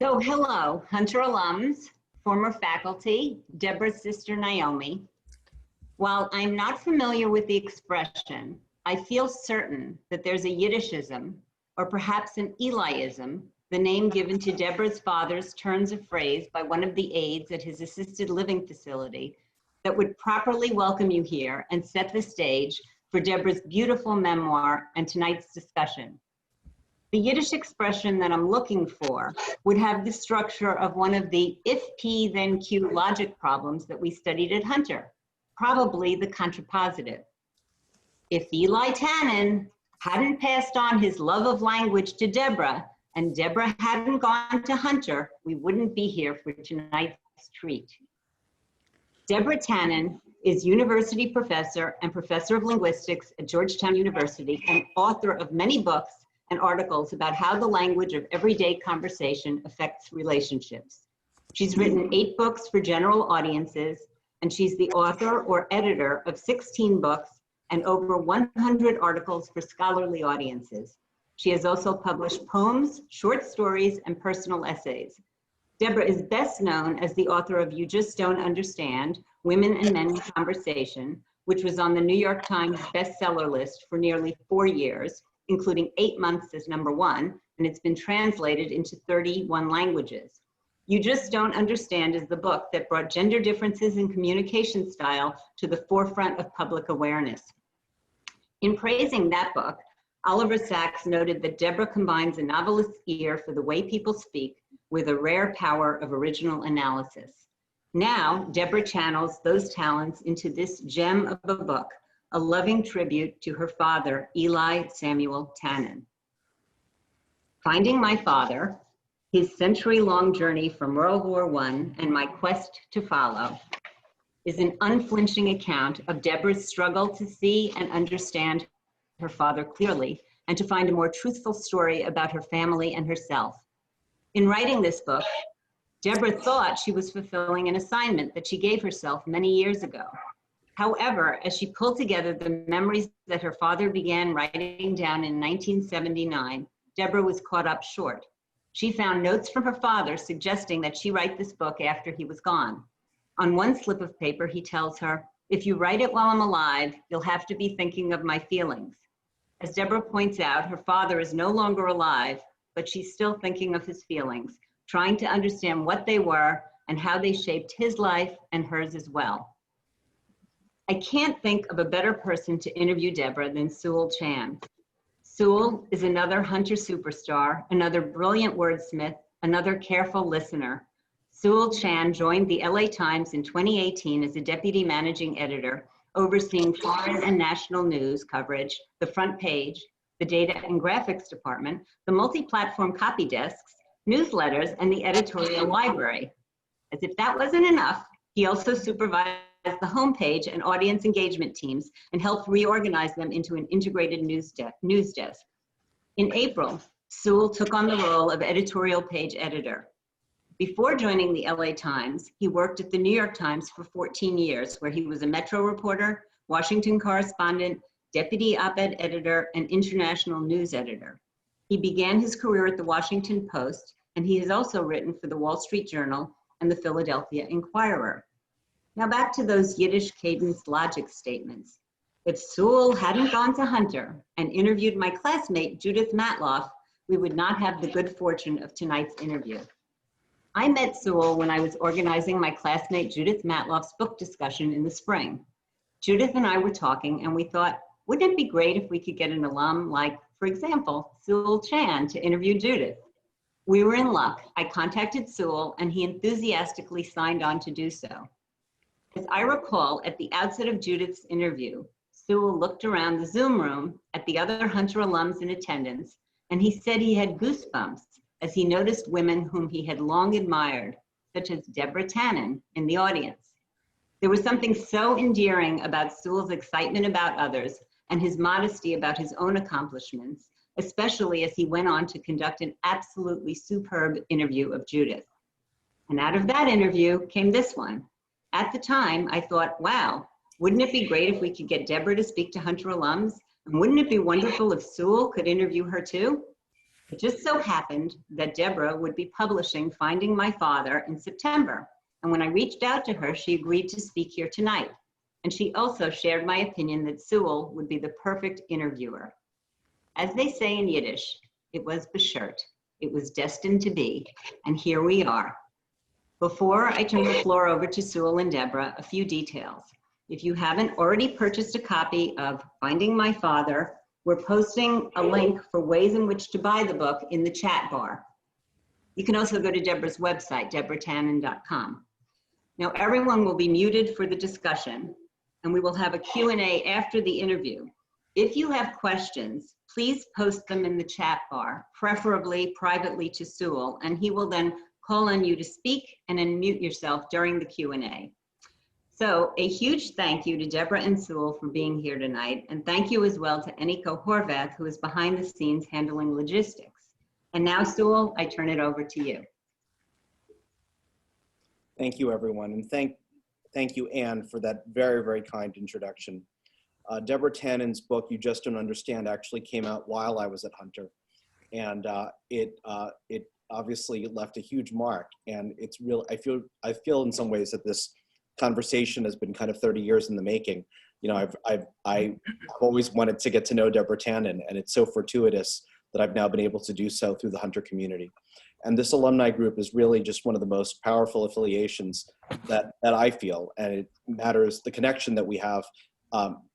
So hello, Hunter alums, former faculty, Deborah's sister Naomi. While I'm not familiar with the expression, I feel certain that there's a Yiddishism, or perhaps an Eliism, the name given to Deborah's father's turns of phrase by one of the aides at his assisted living facility, that would properly welcome you here and set the stage for Deborah's beautiful memoir and tonight's discussion. The Yiddish expression that I'm looking for would have the structure of one of the if P then Q logic problems that we studied at Hunter, probably the contrapositive. If Eli Tannen hadn't passed on his love of language to Deborah and Deborah hadn't gone to Hunter, we wouldn't be here for tonight's treat. Deborah Tannen is university professor and professor of linguistics at Georgetown University and author of many books and articles about how the language of everyday conversation affects relationships. She's written 8 books for general audiences, and she's the author or editor of 16 books and over 100 articles for scholarly audiences. She has also published poems, short stories, and personal essays. Deborah is best known as the author of You Just Don't Understand, Women and Men in Conversation, which was on the New York Times bestseller list for nearly 4 years, including 8 months as #1, and it's been translated into 31 languages. You Just Don't Understand is the book that brought gender differences in communication style to the forefront of public awareness. In praising that book, Oliver Sacks noted that Deborah combines a novelist's ear for the way people speak with a rare power of original analysis. Now, Deborah channels those talents into this gem of a book, a loving tribute to her father, Eli Samuel Tannen. Finding My Father, his century-long journey from World War I and my quest to follow, is an unflinching account of Deborah's struggle to see and understand her father clearly and to find a more truthful story about her family and herself. In writing this book, Deborah thought she was fulfilling an assignment that she gave herself many years ago. However, as she pulled together the memories that her father began writing down in 1979, Deborah was caught up short. She found notes from her father suggesting that she write this book after he was gone. On one slip of paper, he tells her, "If you write it while I'm alive, you'll have to be thinking of my feelings." As Deborah points out, her father is no longer alive, but she's still thinking of his feelings, trying to understand what they were and how they shaped his life and hers as well. I can't think of a better person to interview Deborah than Sewell Chan. Sewell is another Hunter superstar, another brilliant wordsmith, another careful listener. Sewell Chan joined the LA Times in 2018 as a deputy managing editor, overseeing foreign and national news coverage, the front page, the data and graphics department, the multi-platform copy desks, newsletters, and the editorial library. As if that wasn't enough, he also supervised the homepage and audience engagement teams and helped reorganize them into an integrated news desk. In April, Sewell took on the role of editorial page editor. Before joining the LA Times, he worked at the New York Times for 14 years, where he was a Metro reporter, Washington correspondent, deputy op-ed editor, and international news editor. He began his career at the Washington Post, and he has also written for the Wall Street Journal and the Philadelphia Inquirer. Now back to those Yiddish cadence logic statements. If Sewell hadn't gone to Hunter and interviewed my classmate, Judith Matloff, we would not have the good fortune of tonight's interview. I met Sewell when I was organizing my classmate Judith Matloff's book discussion in the spring. Judith and I were talking and we thought, wouldn't it be great if we could get an alum like, for example, Sewell Chan to interview Judith? We were in luck. I contacted Sewell and he enthusiastically signed on to do so. As I recall, at the outset of Judith's interview, Sewell looked around the Zoom room at the other Hunter alums in attendance, and he said he had goosebumps as he noticed women whom he had long admired, such as Deborah Tannen, in the audience. There was something so endearing about Sewell's excitement about others and his modesty about his own accomplishments, especially as he went on to conduct an absolutely superb interview of Judith. And out of that interview came this one. At the time, I thought, wow, wouldn't it be great if we could get Deborah to speak to Hunter alums? And wouldn't it be wonderful if Sewell could interview her too? It just so happened that Deborah would be publishing Finding My Father in September. And when I reached out to her, she agreed to speak here tonight. And she also shared my opinion that Sewell would be the perfect interviewer. As they say in Yiddish, it was beshert. It was destined to be, and here we are. Before I turn the floor over to Sewell and Deborah, a few details. If you haven't already purchased a copy of Finding My Father, we're posting a link for ways in which to buy the book in the chat bar. You can also go to Deborah's website, deborahtannen.com. Now, everyone will be muted for the discussion, and we will have a Q&A after the interview. If you have questions, please post them in the chat bar, preferably privately to Sewell, and he will then call on you to speak and unmute yourself during the Q&A. So a huge thank you to Deborah and Sewell for being here tonight, and thank you as well to Eniko Horvath, who is behind the scenes handling logistics. And now, Sewell, I turn it over to you. Thank you, everyone, and thank you, Anne, for that very, very kind introduction. Deborah Tannen's book, You Just Don't Understand, actually came out while I was at Hunter, and it obviously left a huge mark. And it's real. I feel in some ways that this conversation has been kind of 30 years in the making. You know, I've always wanted to get to know Deborah Tannen, and it's so fortuitous that I've now been able to do so through the Hunter community. And this alumni group is really just one of the most powerful affiliations that I feel, and it matters. The connection that we have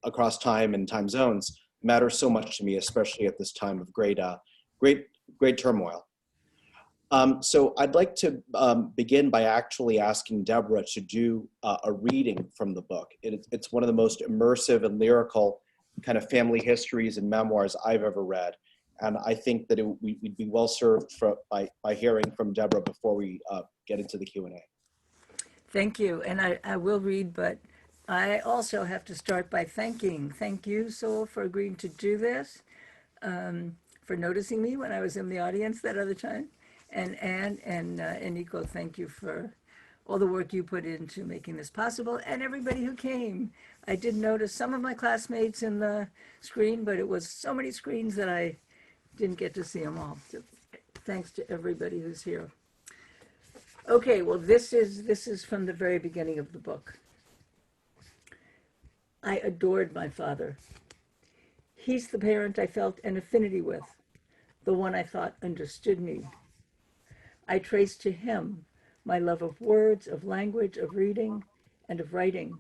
across time and time zones matters so much to me, especially at this time of great turmoil. So I'd like to begin by actually asking Deborah to do a reading from the book. It's one of the most immersive and lyrical kind of family histories and memoirs I've ever read. And I think that we'd be well served by hearing from Deborah before we get into the Q&A. Thank you. And I will read, but I also have to start by thank you, Sewell, for agreeing to do this, for noticing me when I was in the audience that other time. And Anne and Eniko, thank you for all the work you put into making this possible, and everybody who came. I did notice some of my classmates in the screen, but it was so many screens that I didn't get to see them all. So thanks to everybody who's here. Okay, well, this is from the very beginning of the book. I adored my father. He's the parent I felt an affinity with, the one I thought understood me. I traced to him my love of words, of language, of reading, and of writing.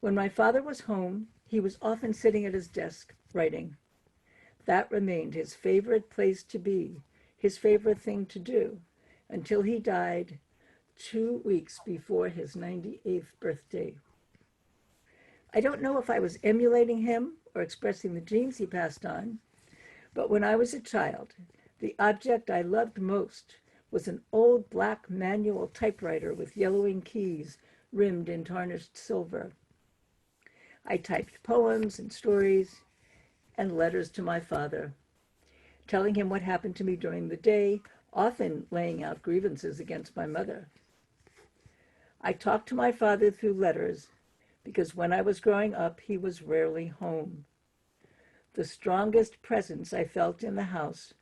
When my father was home, he was often sitting at his desk writing. That remained his favorite place to be, his favorite thing to do, until he died 2 weeks before his 98th birthday. I don't know if I was emulating him or expressing the genes he passed on, but when I was a child, the object I loved most was an old black manual typewriter with yellowing keys rimmed in tarnished silver. I typed poems and stories and letters to my father, telling him what happened to me during the day, often laying out grievances against my mother. I talked to my father through letters because when I was growing up, he was rarely home. The strongest presence I felt in the house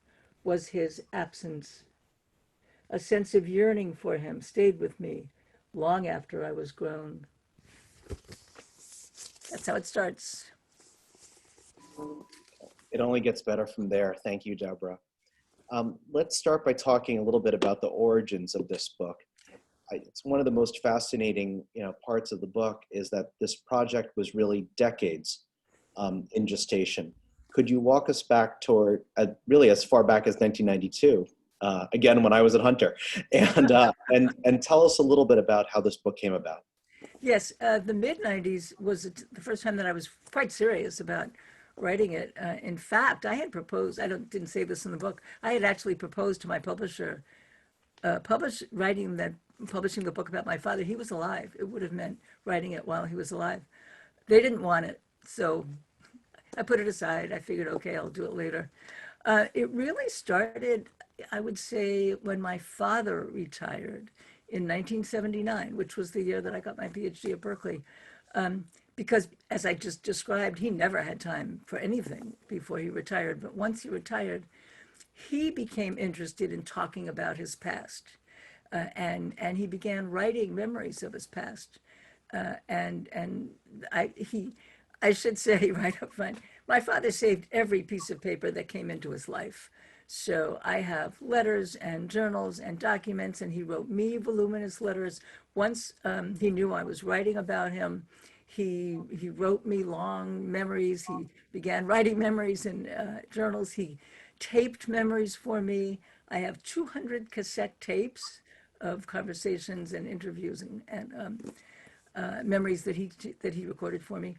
was his absence. A sense of yearning for him stayed with me long after I was grown. That's how it starts. It only gets better from there. Thank you, Deborah. Let's start by talking a little bit about the origins of this book. It's one of the most fascinating parts of the book is that this project was really decades in gestation. Could you walk us back toward really as far back as 1992, again when I was at Hunter, and tell us a little bit about how this book came about? Yes, the mid-90s was the first time that I was quite serious about writing it. In fact, I had proposed, didn't say this in the book, I had actually proposed to my publisher, publishing the book about my father. He was alive. It would have meant writing it while he was alive. They didn't want it, so I put it aside. I figured, okay, I'll do it later. It really started, I would say, when my father retired in 1979, which was the year that I got my PhD at Berkeley. Because as I just described, he never had time for anything before he retired. But once he retired, he became interested in talking about his past. And he began writing memories of his past. And I should say right up front, my father saved every piece of paper that came into his life. So I have letters and journals and documents, and he wrote me voluminous letters. Once he knew I was writing about him, he wrote me long memories. He began writing memories in journals. He taped memories for me. I have 200 cassette tapes of conversations and interviews and memories that he recorded for me.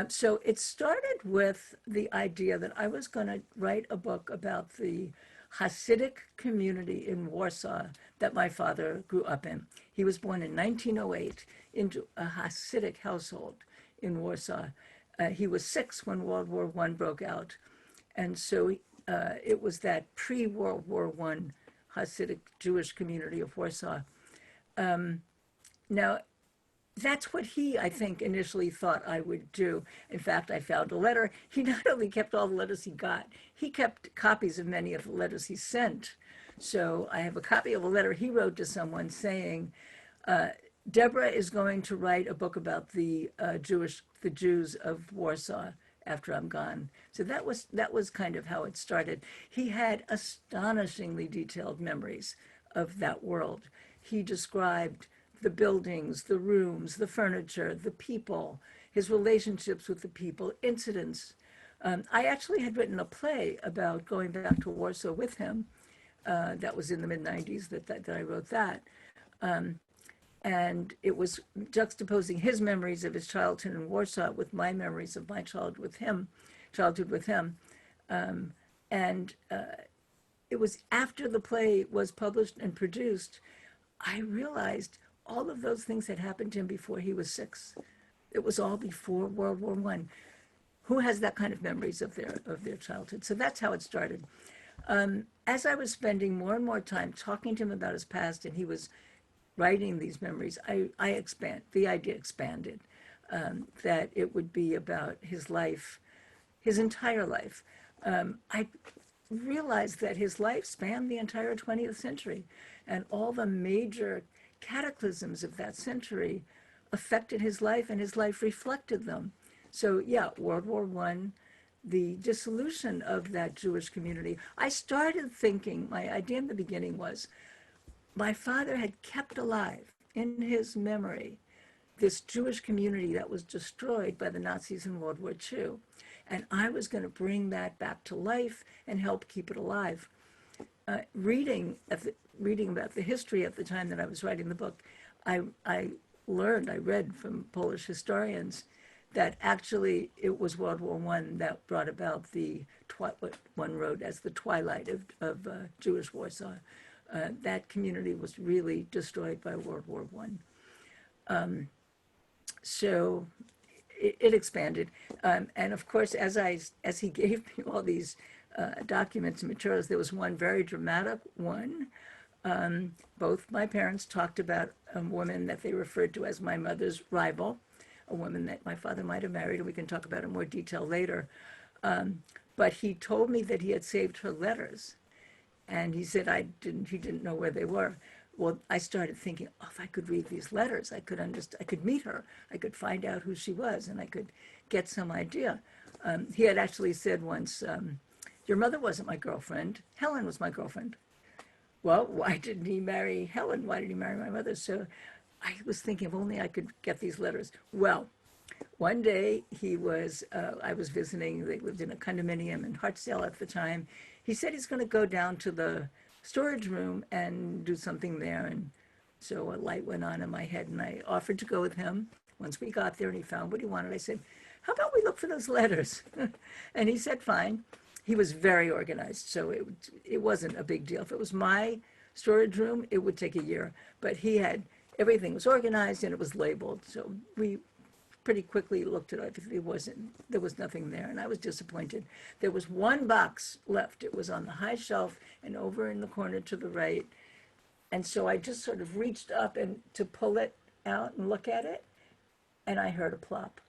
So it started with the idea that I was going to write a book about the Hasidic community in Warsaw that my father grew up in. He was born in 1908 into a Hasidic household in Warsaw. He was 6 when World War I broke out. And so it was that pre-World War I Hasidic Jewish community of Warsaw. Now, that's what he, I think, initially thought I would do. In fact, I found a letter. He not only kept all the letters he got, he kept copies of many of the letters he sent. So I have a copy of a letter he wrote to someone saying, Deborah is going to write a book about the Jews of Warsaw after I'm gone. So that was kind of how it started. He had astonishingly detailed memories of that world. He described the buildings, the rooms, the furniture, the people, his relationships with the people, incidents. I actually had written a play about going back to Warsaw with him. That was in the mid-90s that I wrote that. And it was juxtaposing his memories of his childhood in Warsaw with my memories of my childhood with him. And it was after the play was published and produced, I realized all of those things had happened to him before he was 6. It was all before World War I. Who has that kind of memories of their childhood? So that's how it started. As I was spending more and more time talking to him about his past, and he was writing these memories, the idea expanded, that it would be about his life, his entire life. I realized that his life spanned the entire 20th century, and all the major cataclysms of that century affected his life, and his life reflected them. So yeah, World War I, the dissolution of that Jewish community. I started thinking, my idea in the beginning was, my father had kept alive in his memory this Jewish community that was destroyed by the Nazis in World War II. And I was going to bring that back to life and help keep it alive. Reading about the history at the time that I was writing the book, I read from Polish historians that actually it was World War I that brought about what one wrote as the twilight of Jewish Warsaw. That community was really destroyed by World War I. So it expanded. And of course, as he gave me all these documents and materials, there was one very dramatic one. Both my parents talked about a woman that they referred to as my mother's rival, a woman that my father might have married, and we can talk about in more detail later. But he told me that he had saved her letters. And he said he didn't know where they were. Well, I started thinking, oh, if I could read these letters, I could meet her, I could find out who she was, and I could get some idea. He had actually said once, your mother wasn't my girlfriend, Helen was my girlfriend. Well, why didn't he marry Helen? Why did he marry my mother? So I was thinking, if only I could get these letters. Well, one day I was visiting, they lived in a condominium in Hartsdale at the time. He said he's going to go down to the storage room and do something there. And so a light went on in my head, and I offered to go with him. Once we got there and he found what he wanted, I said, how about we look for those letters? And he said, fine. He was very organized, so it wasn't a big deal. If it was my storage room, it would take a year. But everything was organized and it was labeled. So we pretty quickly looked at it. There was nothing there, and I was disappointed. There was one box left. It was on the high shelf and over in the corner to the right. And so I just sort of reached up to pull it out and look at it, and I heard a plop.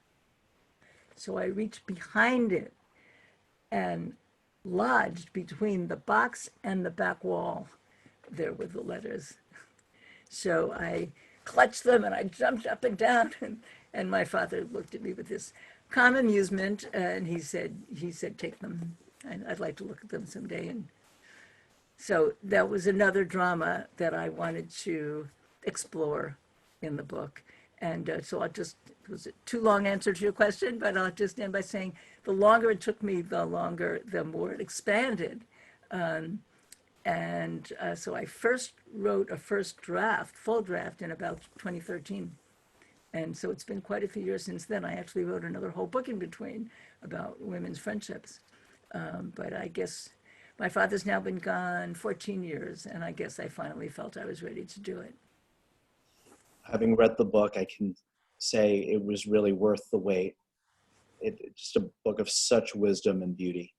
So I reached behind it, and lodged between the box and the back wall. There were the letters. So I clutched them and I jumped up and down, and my father looked at me with this calm amusement, and he said, take them. I'd like to look at them someday. And so that was another drama that I wanted to explore in the book. And so was it too long answer to your question, but I'll just end by saying the longer it took me, the more it expanded. So I first wrote a first draft, full draft, in about 2013. And so it's been quite a few years since then. I actually wrote another whole book in between about women's friendships. But I guess my father's now been gone 14 years, and I guess I finally felt I was ready to do it. Having read the book, I can say it was really worth the wait. It's just a book of such wisdom and beauty,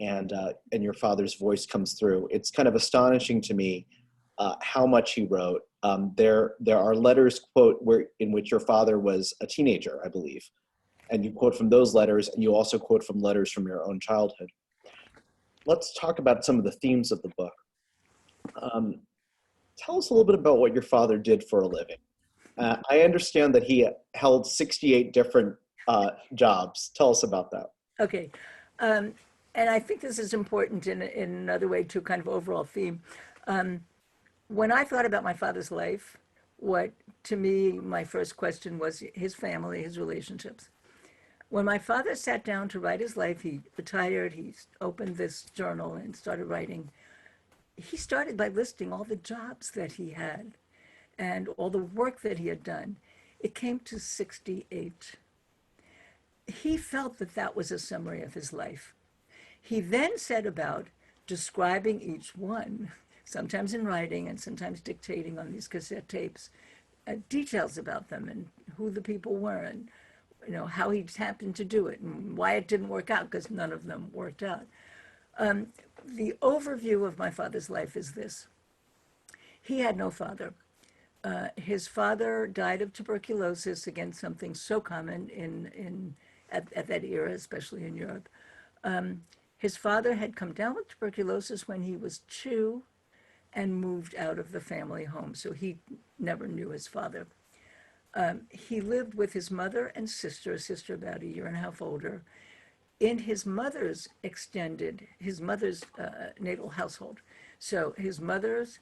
and your father's voice comes through. It's kind of astonishing to me how much he wrote. There are letters, quote, in which your father was a teenager, I believe, and you quote from those letters, and you also quote from letters from your own childhood. Let's talk about some of the themes of the book. Tell us a little bit about what your father did for a living. I understand that he held 68 different jobs. Tell us about that. Okay. And I think this is important in another way to kind of overall theme. When I thought about my father's life, what to me, my first question was his family, his relationships. When my father sat down to write his life, he retired, he opened this journal and started writing. He started by listing all the jobs that he had and all the work that he had done. It came to 68. He felt that that was a summary of his life. He then set about describing each one, sometimes in writing and sometimes dictating on these cassette tapes, details about them and who the people were and how he happened to do it and why it didn't work out, because none of them worked out. The overview of my father's life is this. He had no father. His father died of tuberculosis, again, something so common at that era, especially in Europe. His father had come down with tuberculosis when he was 2 and moved out of the family home, so he never knew his father. He lived with his mother and sister, a sister about a year and a half older, in his mother's natal household. So his mother's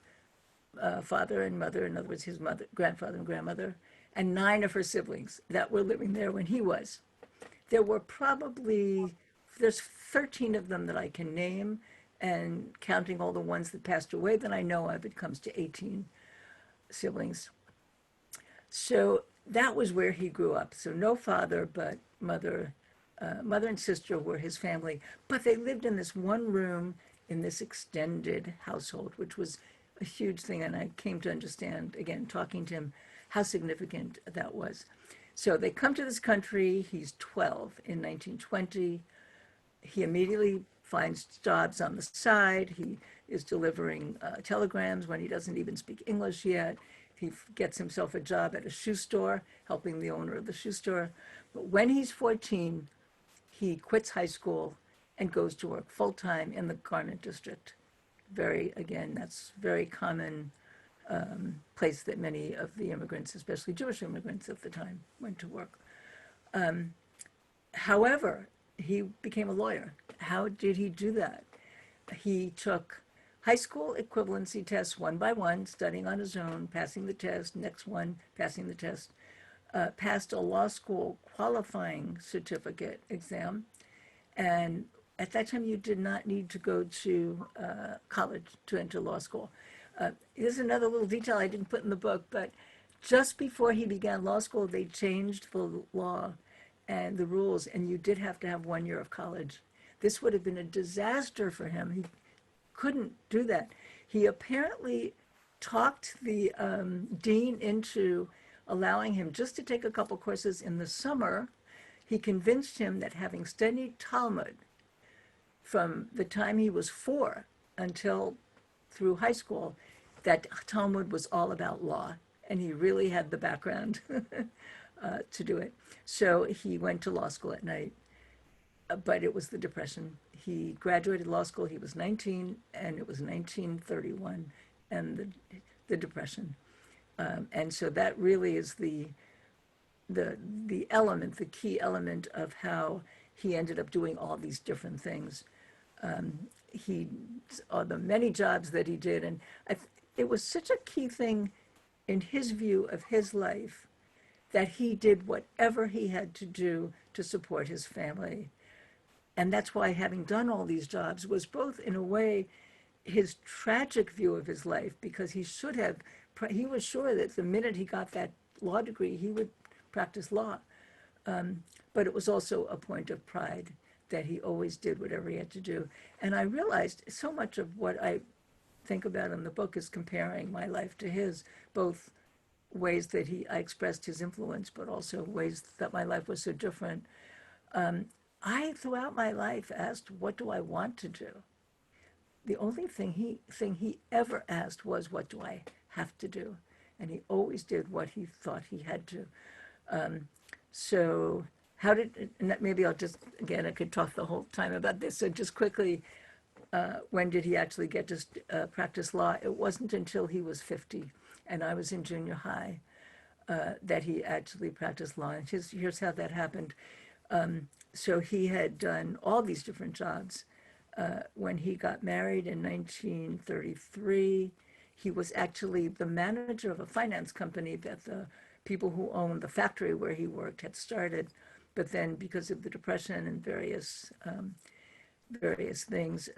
father and mother, in other words, his mother, grandfather and grandmother, and 9 of her siblings that were living there when he was. There's 13 of them that I can name, and counting all the ones that passed away that I know of, it comes to 18 siblings. So that was where he grew up. So no father, but mother and sister were his family. But they lived in this one room in this extended household, which was a huge thing. And I came to understand, again, talking to him, how significant that was. So they come to this country. He's 12 in 1920. He immediately finds jobs on the side. He is delivering telegrams when he doesn't even speak English yet. He gets himself a job at a shoe store, helping the owner of the shoe store. But when he's 14, he quits high school and goes to work full-time in the garment district. That's very common place that many of the immigrants, especially Jewish immigrants at the time, went to work. However, he became a lawyer. How did he do that? He took high school equivalency tests one by one, studying on his own, passing the test, next one, passing the test, passed a law school qualifying certificate exam. And at that time, you did not need to go to college to enter law school. Here's another little detail I didn't put in the book, but just before he began law school, they changed the law and the rules, and you did have to have 1 year of college. This would have been a disaster for him. He couldn't do that. He apparently talked the dean into allowing him just to take a couple courses in the summer. He convinced him that having studied Talmud from the time he was 4 until through high school, that Talmud was all about law, and he really had the background to do it. So he went to law school at night, but it was the Depression. he graduated law school. He was 19, and it was 1931, and the Depression. And so that really is the element, the key element of how he ended up doing all these different things. He, the many jobs that he did, and it was such a key thing in his view of his life that he did whatever he had to do to support his family. And that's why having done all these jobs was both, in a way, his tragic view of his life, because he was sure that the minute he got that law degree, he would practice law. But it was also a point of pride that he always did whatever he had to do. And I realized so much of what I think about in the book is comparing my life to his, both ways that I expressed his influence, but also ways that my life was so different. I, throughout my life, asked, what do I want to do? The only thing he ever asked was, what do I have to do? And he always did what he thought he had to. So and maybe I'll just, again, I could talk the whole time about this. So just quickly, when did he actually get to practice law? It wasn't until he was 50, and I was in junior high, that he actually practiced law. And here's how that happened. So he had done all these different jobs. When he got married in 1933, he was actually the manager of a finance company that the people who owned the factory where he worked had started. But then, because of the Depression and various things,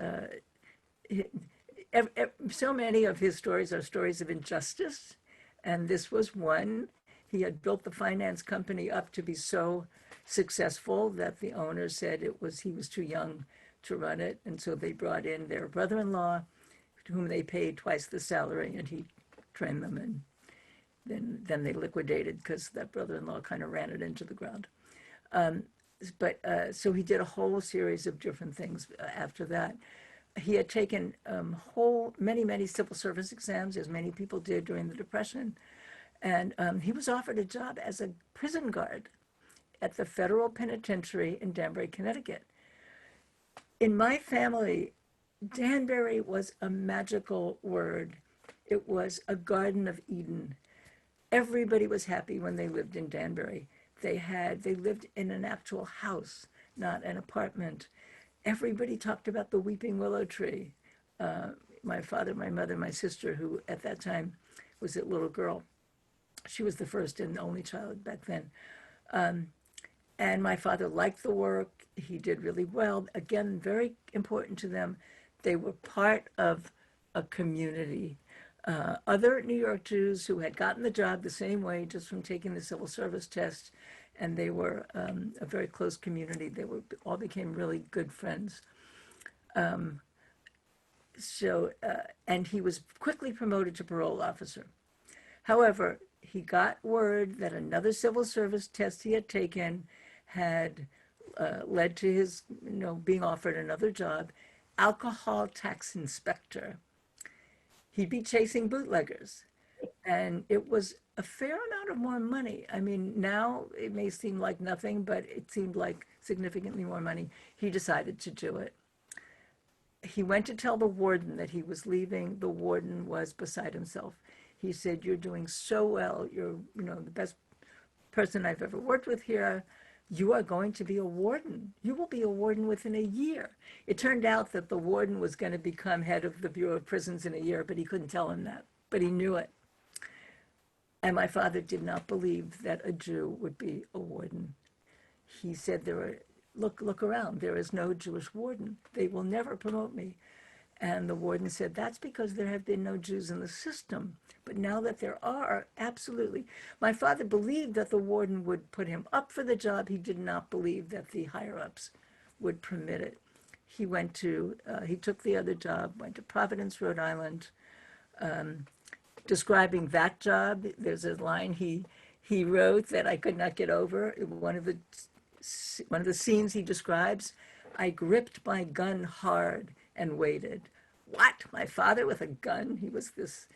so many of his stories are stories of injustice, and this was one. He had built the finance company up to be so successful that the owner said he was too young to run it, and so they brought in their brother-in-law, to whom they paid twice the salary, and he trained them, and then they liquidated because that brother-in-law kind of ran it into the ground. So he did a whole series of different things after that. He had taken many civil service exams, as many people did during the Depression, and he was offered a job as a prison guard at the federal penitentiary in Danbury, Connecticut. In my family, Danbury was a magical word. It was a Garden of Eden. Everybody was happy when they lived in Danbury. They lived in an actual house, not an apartment. Everybody talked about the weeping willow tree. My father, my mother, my sister, who at that time was a little girl. She was the first and only child back then. And my father liked the work. He did really well. Again, very important to them. They were part of a community. Other New York Jews who had gotten the job the same way, just from taking the civil service test, and they were a very close community. They all became really good friends. And he was quickly promoted to parole officer. However, he got word that another civil service test he had taken had led to his, being offered another job, alcohol tax inspector. He'd be chasing bootleggers, and it was a fair amount of more money. I mean, now it may seem like nothing, but it seemed like significantly more money. He decided to do it. He went to tell the warden that he was leaving. The warden was beside himself. He said, "You're doing so well. You're, the best person I've ever worked with here. You are going to be a warden. You will be a warden within a year." It turned out that the warden was going to become head of the Bureau of Prisons in a year, but he couldn't tell him that. But he knew it. And my father did not believe that a Jew would be a warden. He said, look around. There is no Jewish warden. They will never promote me. And the warden said, "That's because there have been no Jews in the system. But now that there are, absolutely." My father believed that the warden would put him up for the job. He did not believe that the higher-ups would permit it. He took the other job, went to Providence, Rhode Island. Describing that job, there's a line he wrote that I could not get over. One of the scenes he describes, "I gripped my gun hard and waited." What? My father with a gun? He was this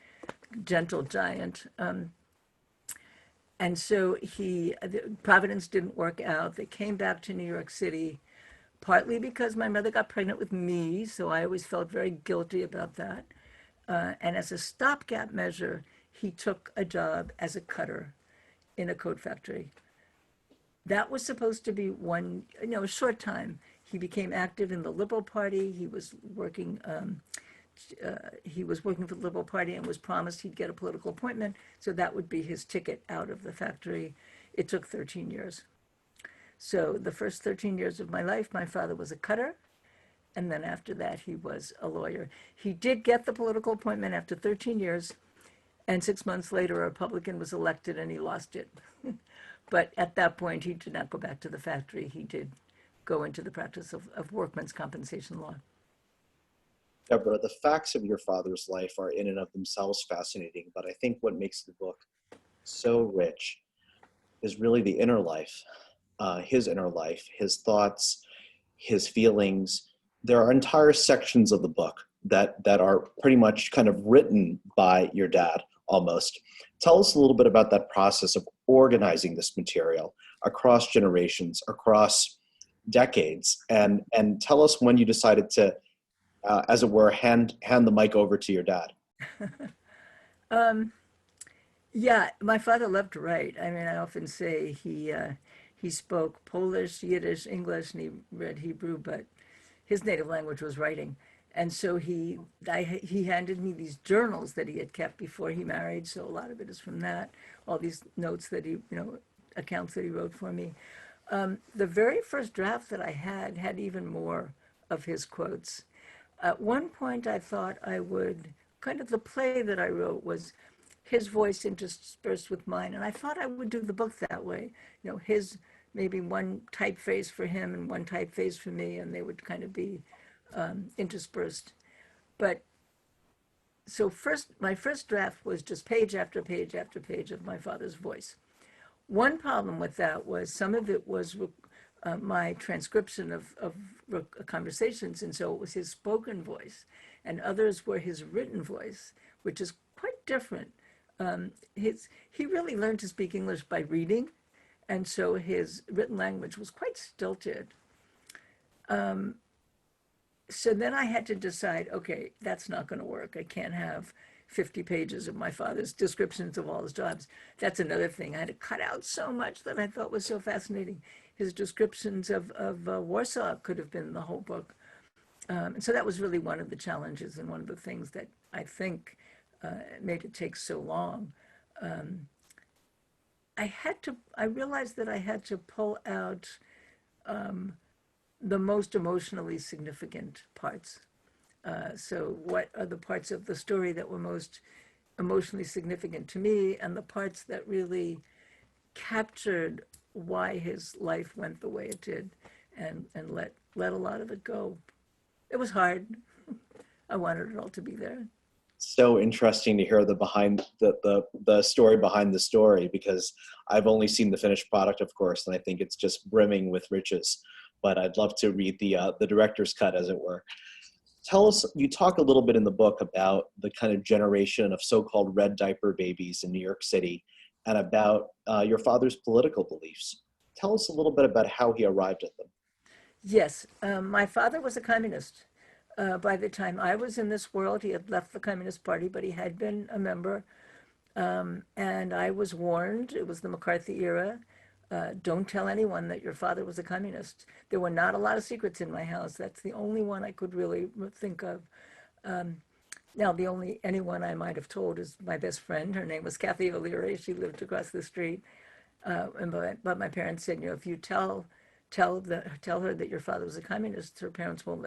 gentle giant. And so Providence didn't work out. They came back to New York City. partly because my mother got pregnant with me, so I always felt very guilty about that. And as a stopgap measure, he took a job as a cutter in a coat factory. That was supposed to be one, a short time. He became active in the Liberal Party. He was working for the Liberal Party and was promised he'd get a political appointment, so that would be his ticket out of the factory. It took 13 years. So the first 13 years of my life, my father was a cutter, and then after that, he was a lawyer. He did get the political appointment after 13 years, and 6 months later, a Republican was elected and he lost it. But at that point, he did not go back to the factory. He did go into the practice of workmen's compensation law. Deborah, the facts of your father's life are in and of themselves fascinating, but I think what makes the book so rich is really the inner life, his inner life, his thoughts, his feelings. There are entire sections of the book that are pretty much kind of written by your dad, almost. Tell us a little bit about that process of organizing this material across generations, across decades, and tell us when you decided to, as it were, hand the mic over to your dad. Yeah, my father loved to write. I mean, I often say he spoke Polish, Yiddish, English, and he read Hebrew, but his native language was writing. And so he handed me these journals that he had kept before he married. So a lot of it is from that. All these notes that he, accounts that he wrote for me. The very first draft that I had even more of his quotes. At one point, I thought I would, kind of the play that I wrote was his voice interspersed with mine. And I thought I would do the book that way. His, maybe one typeface for him and one typeface for me, and they would kind of be interspersed. But so my first draft was just page after page after page of my father's voice. One problem with that was some of it was my transcription of conversations, and so it was his spoken voice, and others were his written voice, which is quite different. He really learned to speak English by reading, and so his written language was quite stilted. So then I had to decide, okay, that's not going to work. I can't have 50 pages of my father's descriptions of all his jobs. That's another thing. I had to cut out so much that I thought was so fascinating. His descriptions of Warsaw could have been the whole book. And so that was really one of the challenges and one of the things that I think made it take so long. I realized that I had to pull out the most emotionally significant parts. So what are the parts of the story that were most emotionally significant to me, and the parts that really captured why his life went the way it did, and let a lot of it go. It was hard. I wanted it all to be there. So interesting to hear the story behind the story, because I've only seen the finished product, of course, and I think it's just brimming with riches. But I'd love to read the director's cut, as it were. Tell us, you talk a little bit in the book about the kind of generation of so-called red diaper babies in New York City, and about your father's political beliefs. Tell us a little bit about how he arrived at them. Yes, my father was a communist. By the time I was in this world, he had left the Communist Party, but he had been a member. And I was warned, it was the McCarthy era, don't tell anyone that your father was a communist. There were not a lot of secrets in my house. That's the only one I could really think of. Now, the only anyone I might have told is my best friend. Her name was Kathy O'Leary. She lived across the street. But my parents said, if you tell her that your father was a communist, her parents won't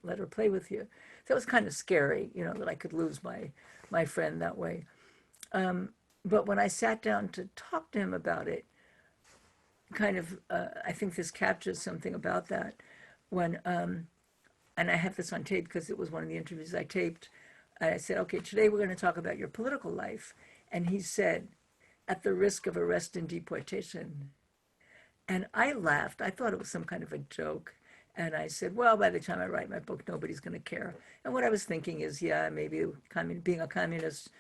let her play with you. So it was kind of scary, that I could lose my friend that way. But when I sat down to talk to him about it, I think this captures something about that. When and I have this on tape because it was one of the interviews I taped. I said, okay, today we're going to talk about your political life. And he said, at the risk of arrest and deportation. And I laughed. I thought it was some kind of a joke. And I said, well, by the time I write my book, nobody's going to care. And what I was thinking is, yeah, maybe being a communist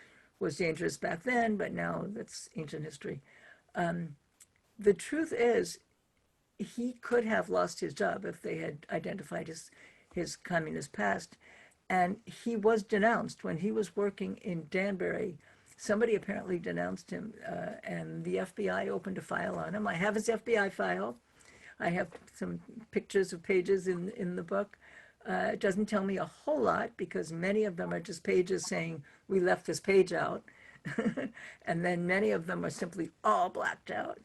was dangerous back then, but now that's ancient history. The truth is, he could have lost his job if they had identified his communist past. And he was denounced when he was working in Danbury. Somebody apparently denounced him, and the FBI opened a file on him. I have his FBI file. I have some pictures of pages in the book. It doesn't tell me a whole lot because many of them are just pages saying, we left this page out. And then many of them are simply all blacked out.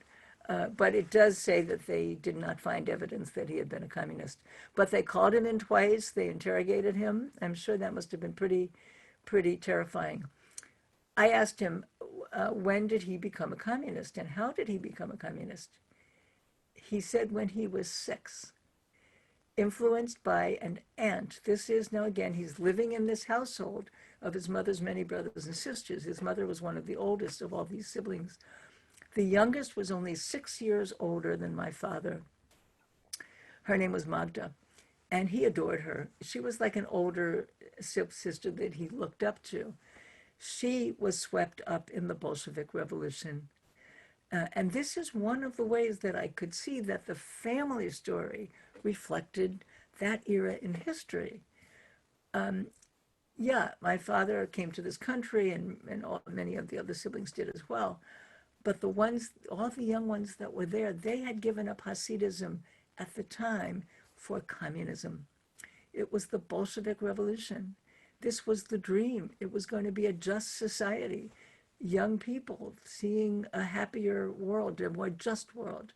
But it does say that they did not find evidence that he had been a communist. But they called him in twice. They interrogated him. I'm sure that must have been pretty terrifying. I asked him, when did he become a communist and how did he become a communist? He said when he was 6, influenced by an aunt. This is, now again, he's living in this household of his mother's many brothers and sisters. His mother was one of the oldest of all these siblings. The youngest was only 6 years older than my father. Her name was Magda, and he adored her. She was like an older sister that he looked up to. She was swept up in the Bolshevik Revolution. And this is one of the ways that I could see that the family story reflected that era in history. Yeah, my father came to this country, and many of the other siblings did as well. But all the young ones that were there, they had given up Hasidism at the time for communism. It was the Bolshevik Revolution. This was the dream. It was going to be a just society. Young people seeing a happier world, a more just world.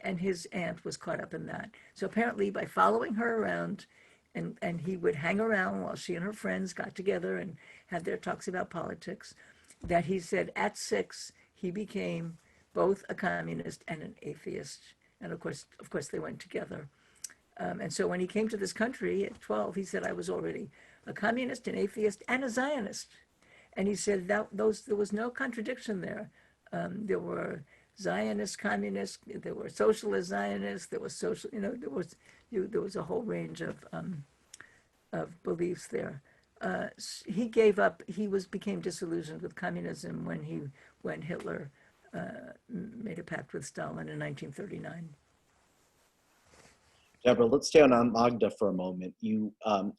And his aunt was caught up in that. So apparently by following her around, and he would hang around while she and her friends got together and had their talks about politics, that he said at 6, he became both a communist and an atheist. And of course, they went together. And so when he came to this country at 12, he said, I was already a communist, an atheist, and a Zionist. And he said that there was no contradiction there. There were Zionist communists, there were socialist Zionists, there was social, there was a whole range of beliefs there. He gave up. Became disillusioned with communism when Hitler made a pact with Stalin in 1939. Deborah, let's stay on Magda for a moment. You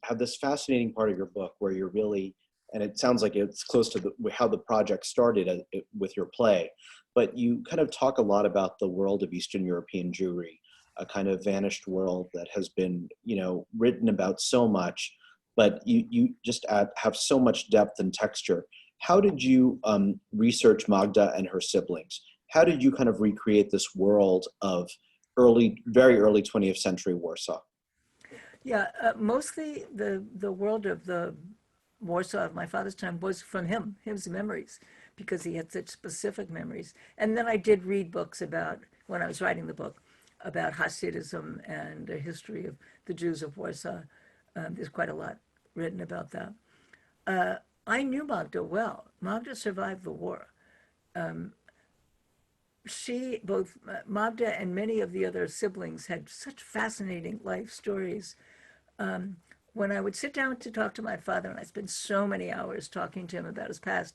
have this fascinating part of your book where you're really, and it sounds like it's close to how the project started with your play, but you kind of talk a lot about the world of Eastern European Jewry, a kind of vanished world that has been, written about so much, but you just have so much depth and texture. How did you research Magda and her siblings? How did you kind of recreate this world of very early 20th century Warsaw? Yeah, mostly the world of the Warsaw of my father's time was from his memories, because he had such specific memories. And then I did read books when I was writing the book, about Hasidism and the history of the Jews of Warsaw. There's quite a lot written about that. I knew Magda well. Magda survived the war. Both Magda and many of the other siblings had such fascinating life stories. When I would sit down to talk to my father, and I spent so many hours talking to him about his past,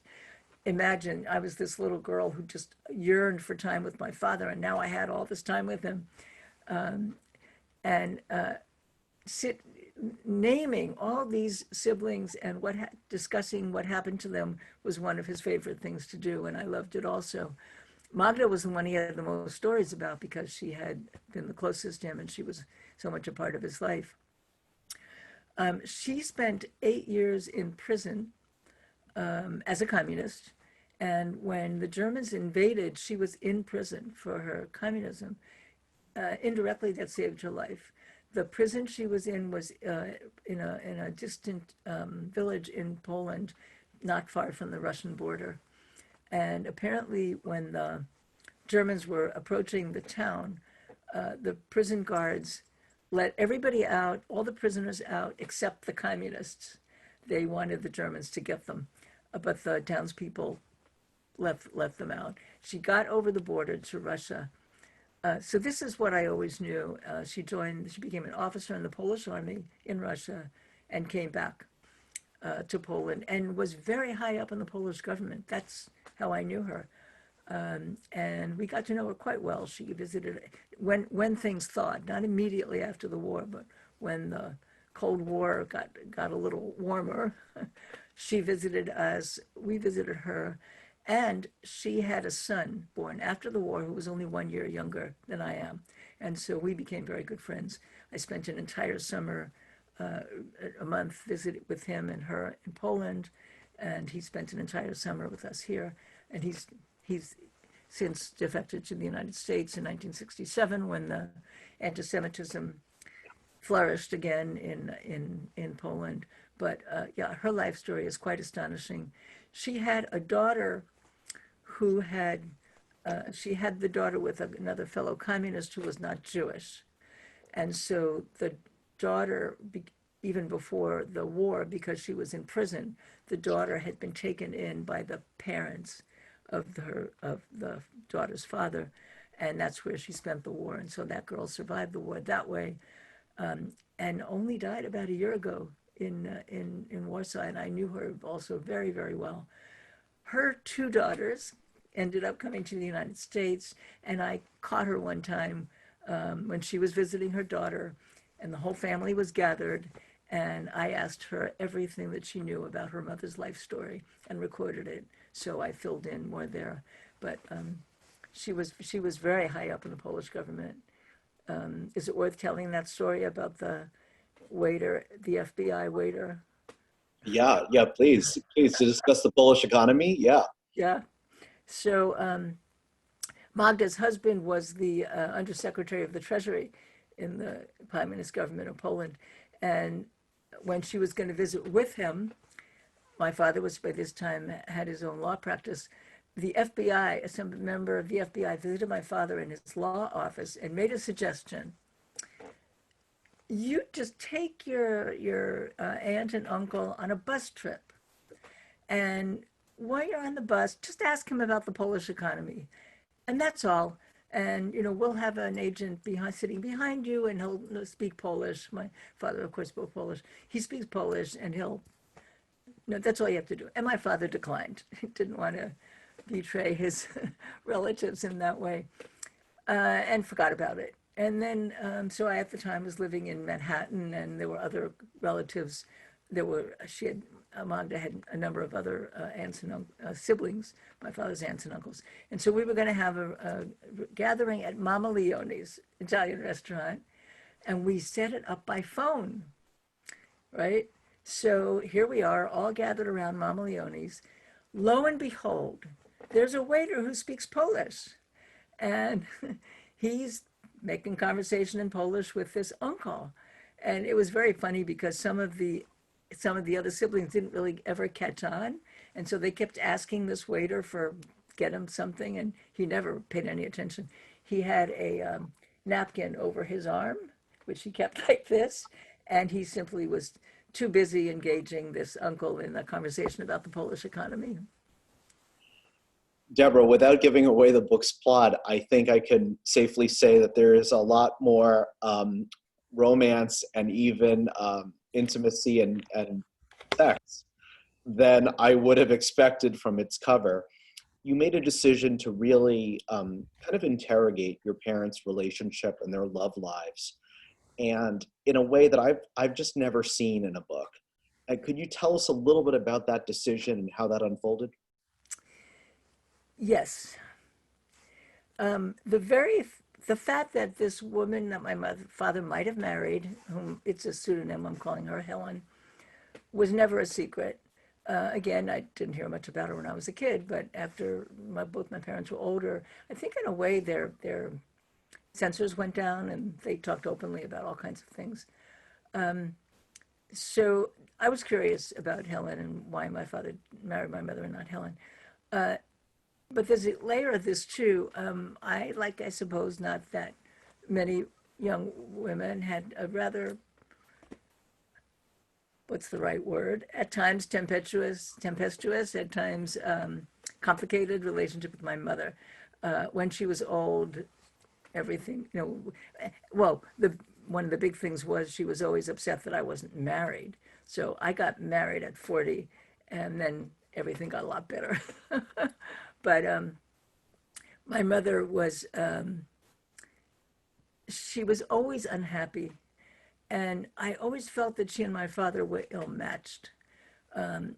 imagine I was this little girl who just yearned for time with my father, and now I had all this time with him. Naming all these siblings and discussing what happened to them was one of his favorite things to do, and I loved it also. Magda was the one he had the most stories about because she had been the closest to him and she was so much a part of his life. She spent 8 years in prison as a communist, and when the Germans invaded, she was in prison for her communism. Indirectly, that saved her life. The prison she was in was in a distant village in Poland, not far from the Russian border. And apparently when the Germans were approaching the town, the prison guards let everybody out, all the prisoners out, except the communists. They wanted the Germans to get them, but the townspeople left them out. She got over the border to Russia. So this is what I always knew. She became an officer in the Polish army in Russia and came back to Poland and was very high up in the Polish government. That's how I knew her. And we got to know her quite well. She visited when things thawed, not immediately after the war, but when the Cold War got a little warmer. She visited us, we visited her, and she had a son born after the war who was only 1 year younger than I am. And so we became very good friends. I spent an entire summer, uh, a month visit with him and her in Poland, and he spent an entire summer with us here. And he's since defected to the United States in 1967 when the anti-Semitism flourished again in Poland. But yeah, her life story is quite astonishing. She had a daughter who had she had the daughter with another fellow communist who was not Jewish, and so the daughter, even before the war, because she was in prison, the daughter had been taken in by the parents of the daughter's father, and that's where she spent the war. And so that girl survived the war that way, and only died about a year ago in Warsaw. And I knew her also very, very well. Her two daughters ended up coming to the United States, and I caught her one time when she was visiting her daughter, and the whole family was gathered. And I asked her everything that she knew about her mother's life story and recorded it. So I filled in more there. But she was very high up in the Polish government. Is it worth telling that story about the waiter, the FBI waiter? Yeah, yeah, please to discuss the Polish economy. Yeah. Yeah. So Magda's husband was the undersecretary of the Treasury in the communist government of Poland. And when she was going to visit with him, my father was by this time had his own law practice. The FBI, some member of the FBI visited my father in his law office and made a suggestion. You just take your aunt and uncle on a bus trip, and while you're on the bus, just ask him about the Polish economy, and that's all. And we'll have an agent sitting behind you, and he'll speak Polish. My father, of course, spoke Polish. He speaks Polish, and he'll. No, that's all you have to do. And my father declined. He didn't want to betray his relatives in that way, and forgot about it. And then, so I at the time was living in Manhattan, and there were other relatives. Magda had a number of other aunts and siblings, my father's aunts and uncles. And so we were going to have a gathering at Mama Leone's Italian restaurant, and we set it up by phone, right? So here we are, all gathered around Mama Leone's. Lo and behold, there's a waiter who speaks Polish, and he's making conversation in Polish with this uncle. And it was very funny because some of the other siblings didn't really ever catch on. And so they kept asking this waiter get him something, and he never paid any attention. He had a napkin over his arm, which he kept like this, and he simply was too busy engaging this uncle in a conversation about the Polish economy. Deborah, without giving away the book's plot, I think I can safely say that there is a lot more romance and even intimacy and sex than I would have expected from its cover. You made a decision to really kind of interrogate your parents' relationship and their love lives, and in a way that I've just never seen in a book. And could you tell us a little bit about that decision and how that unfolded? Yes. The fact that this woman that my father might have married, whom it's a pseudonym, I'm calling her Helen, was never a secret. Again, I didn't hear much about her when I was a kid, but after both my parents were older, I think in a way their censors went down and they talked openly about all kinds of things. So I was curious about Helen and why my father married my mother and not Helen. But there's a layer of this too. I suppose not that many young women had a rather, what's the right word? At times tempestuous, at times complicated relationship with my mother. When she was old, everything, one of the big things was she was always upset that I wasn't married. So I got married at 40, and then everything got a lot better. But My mother was, she was always unhappy. And I always felt that she and my father were ill-matched.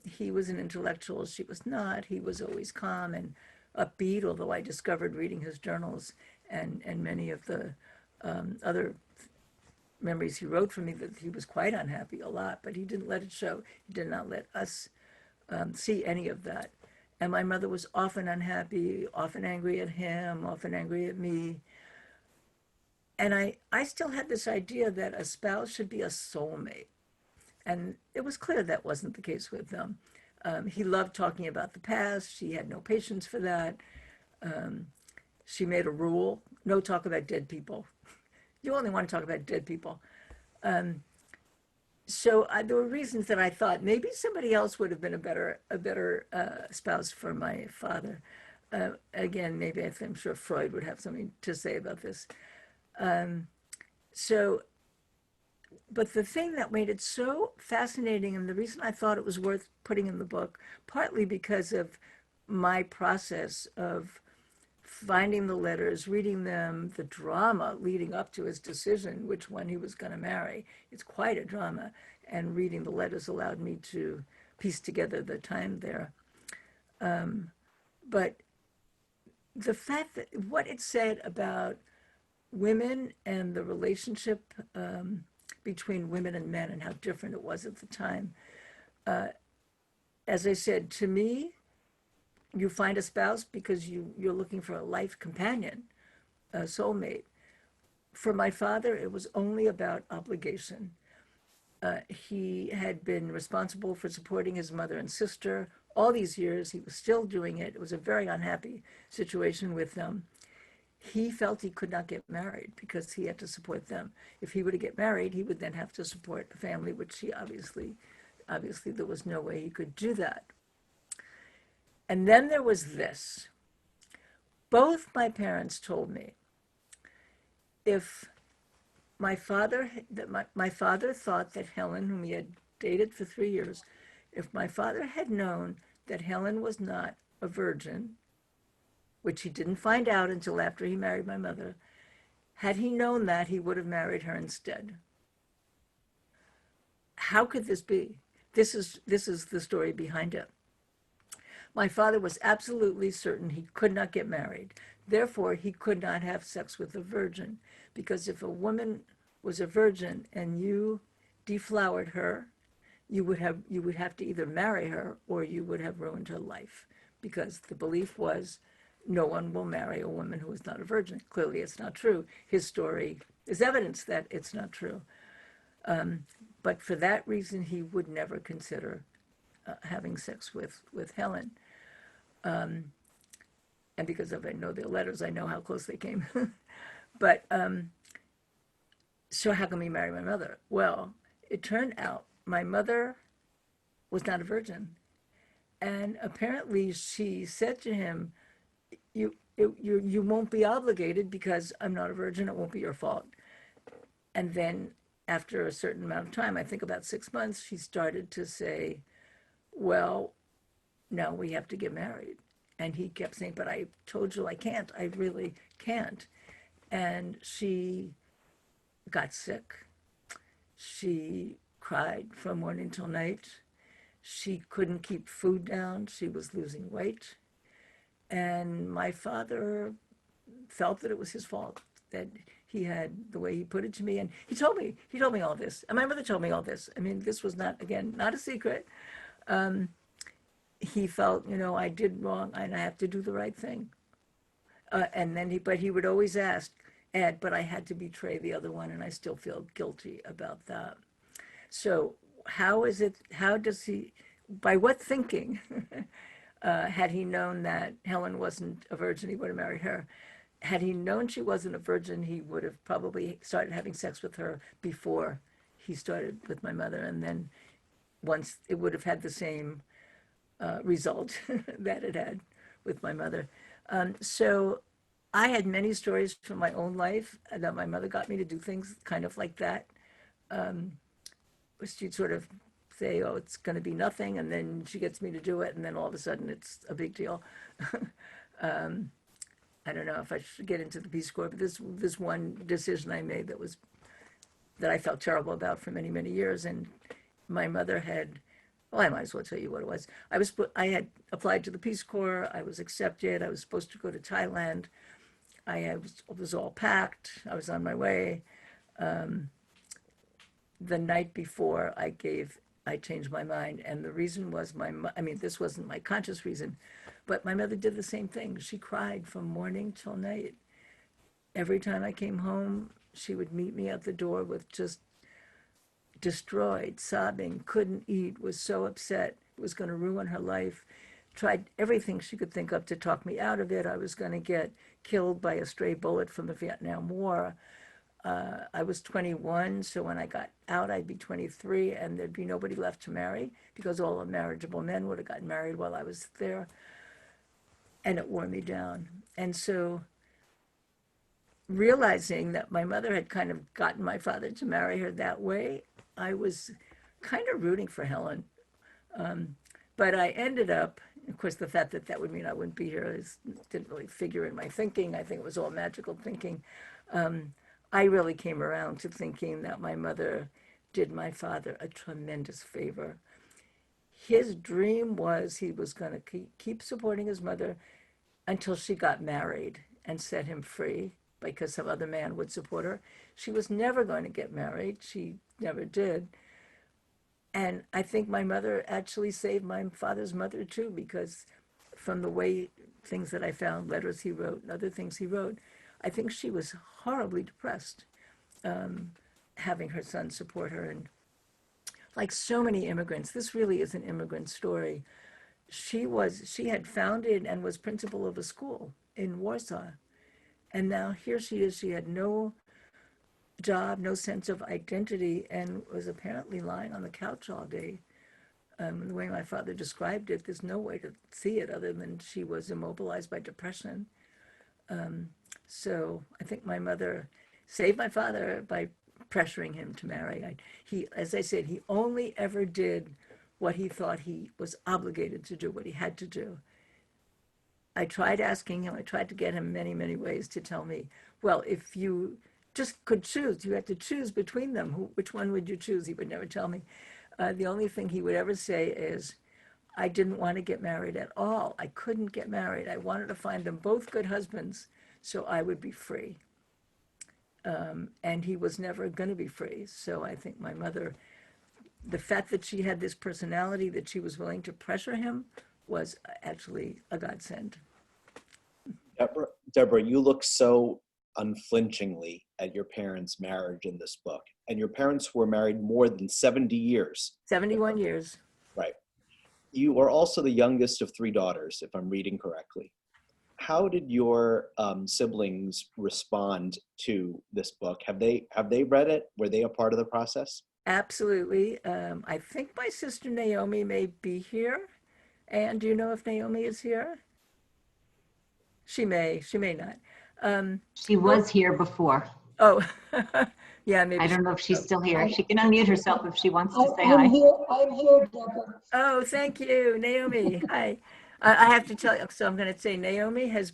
He was an intellectual, she was not. He was always calm and upbeat, although I discovered reading his journals and many of the other memories he wrote for me that he was quite unhappy a lot, but he didn't let it show. He did not let us see any of that. And my mother was often unhappy, often angry at him, often angry at me. And I still had this idea that a spouse should be a soulmate. And it was clear that wasn't the case with them. He loved talking about the past. She had no patience for that. She made a rule, no talk about dead people. You only want to talk about dead people. So there were reasons that I thought maybe somebody else would have been a better spouse for my father. Again, maybe I'm sure Freud would have something to say about this. So, but the thing that made it so fascinating, and the reason I thought it was worth putting in the book, partly because of my process of finding the letters, reading them, the drama leading up to his decision, which one he was going to marry. It's quite a drama. And reading the letters allowed me to piece together the time there. But the fact that what it said about women and the relationship between women and men and how different it was at the time. As I said, to me, you find a spouse because you're looking for a life companion, a soulmate. For my father, it was only about obligation. He had been responsible for supporting his mother and sister all these years. He was still doing it. It was a very unhappy situation with them. He felt he could not get married because he had to support them. If he were to get married, he would then have to support a family, which he obviously there was no way he could do that. And then there was this. Both my parents told me if my father thought that Helen, whom he had dated for 3 years, if my father had known that Helen was not a virgin, which he didn't find out until after he married my mother, had he known that, he would have married her instead. How could this be? This is the story behind it. My father was absolutely certain he could not get married. Therefore, he could not have sex with a virgin, because if a woman was a virgin and you deflowered her, you would have to either marry her or you would have ruined her life, because the belief was no one will marry a woman who is not a virgin. Clearly, it's not true. His story is evidence that it's not true. But for that reason, he would never consider having sex with Helen. And because I know their letters, I know how close they came. But so how can we marry my mother? Well, it turned out my mother was not a virgin. And apparently she said to him, you won't be obligated because I'm not a virgin, it won't be your fault. And then after a certain amount of time, I think about 6 months, she started to say, well, no, we have to get married. And he kept saying, but I told you I can't, I really can't. And she got sick. She cried from morning till night. She couldn't keep food down. She was losing weight. And my father felt that it was his fault, that he had, the way he put it to me. And he told me all this. And my mother told me all this. I mean, this was not, again, not a secret. He felt, I did wrong and I have to do the right thing. And then he would always ask, Ed, but I had to betray the other one and I still feel guilty about that. So how does he, by what thinking, had he known that Helen wasn't a virgin, he would have married her. Had he known she wasn't a virgin, he would have probably started having sex with her before he started with my mother. And then once it would have had the same result that it had with my mother. So I had many stories from my own life that my mother got me to do things kind of like that. She'd sort of say, oh, it's going to be nothing, and then she gets me to do it, and then all of a sudden it's a big deal. I don't know if I should get into the Peace Corps, but this one decision I made that I felt terrible about for many, many years. And my mother had, well, I might as well tell you what it was. I had applied to the Peace Corps. I was accepted. I was supposed to go to Thailand. It was all packed. I was on my way. The night before I changed my mind. And the reason was this wasn't my conscious reason, but my mother did the same thing. She cried from morning till night. Every time I came home, she would meet me at the door with just destroyed, sobbing, couldn't eat, was so upset, it was going to ruin her life. Tried everything she could think of to talk me out of it. I was going to get killed by a stray bullet from the Vietnam War. I was 21, so when I got out, I'd be 23, and there'd be nobody left to marry because all the marriageable men would have gotten married while I was there, and it wore me down. And so realizing that my mother had kind of gotten my father to marry her that way, I was kind of rooting for Helen. But I ended up, of course, the fact that would mean I wouldn't be here didn't really figure in my thinking. I think it was all magical thinking. I really came around to thinking that my mother did my father a tremendous favor. His dream was he was going to keep supporting his mother until she got married and set him free because some other man would support her. She was never going to get married. She never did. And I think my mother actually saved my father's mother too, because from the way things that I found, letters he wrote and other things he wrote, I think she was horribly depressed, having her son support her. And like so many immigrants, this really is an immigrant story. She had founded and was principal of a school in Warsaw. And now here she is, she had no job, no sense of identity, and was apparently lying on the couch all day. The way my father described it, there's no way to see it other than she was immobilized by depression. So I think my mother saved my father by pressuring him to marry. As I said, he only ever did what he thought he was obligated to do, what he had to do. I tried asking him, I tried to get him many, many ways to tell me, well, if you just could choose, you had to choose between them, which one would you choose? He would never tell me. The only thing he would ever say is, I didn't want to get married at all. I couldn't get married. I wanted to find them both good husbands so I would be free. And he was never going to be free. So I think my mother, the fact that she had this personality, that she was willing to pressure him, was actually a godsend. Deborah, you look so unflinchingly at your parents' marriage in this book. And your parents were married more than 70 years. 71 years. Right. You are also the youngest of 3 daughters, if I'm reading correctly. How did your siblings respond to this book? Have they read it? Were they a part of the process? Absolutely. I think my sister Naomi may be here. And do you know if Naomi is here? She may not. She was here before. Oh, yeah, maybe. I don't know if she's still here. She can unmute herself if she wants to say I'm hi. here, Deborah. Oh, thank you, Naomi. Hi. I have to tell you, so I'm going to say Naomi has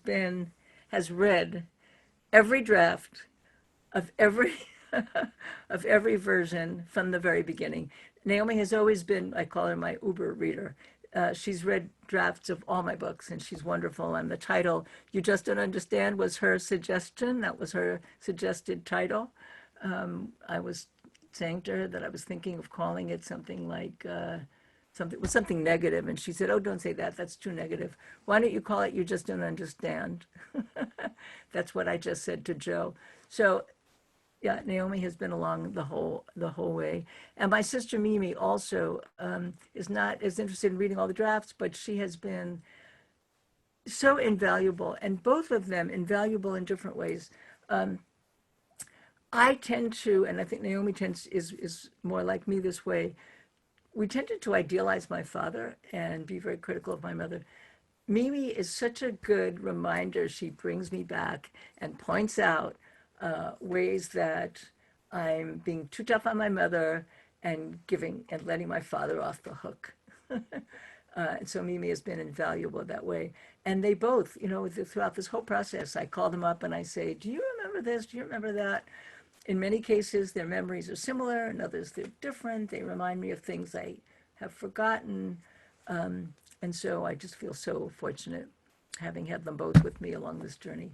read every draft of every of every version from the very beginning. Naomi has always been, I call her my Uber reader. She's read drafts of all my books, and she's wonderful. And the title, You Just Don't Understand, was her suggestion. That was her suggested title. I was saying to her that I was thinking of calling it something like something negative, and she said, "Oh, don't say that. That's too negative. Why don't you call it You Just Don't Understand?" That's what I just said to Joe. So, yeah, Naomi has been along the whole way, and my sister Mimi also is not as interested in reading all the drafts, but she has been so invaluable, and both of them invaluable in different ways. I tend to, and I think Naomi is more like me this way. We tended to idealize my father and be very critical of my mother. Mimi is such a good reminder. She brings me back and points out ways that I'm being too tough on my mother and letting my father off the hook. And so Mimi has been invaluable that way. And they both, throughout this whole process, I call them up and I say, do you remember this? Do you remember that? In many cases, their memories are similar. In others, they're different. They remind me of things I have forgotten. And so I just feel so fortunate having had them both with me along this journey.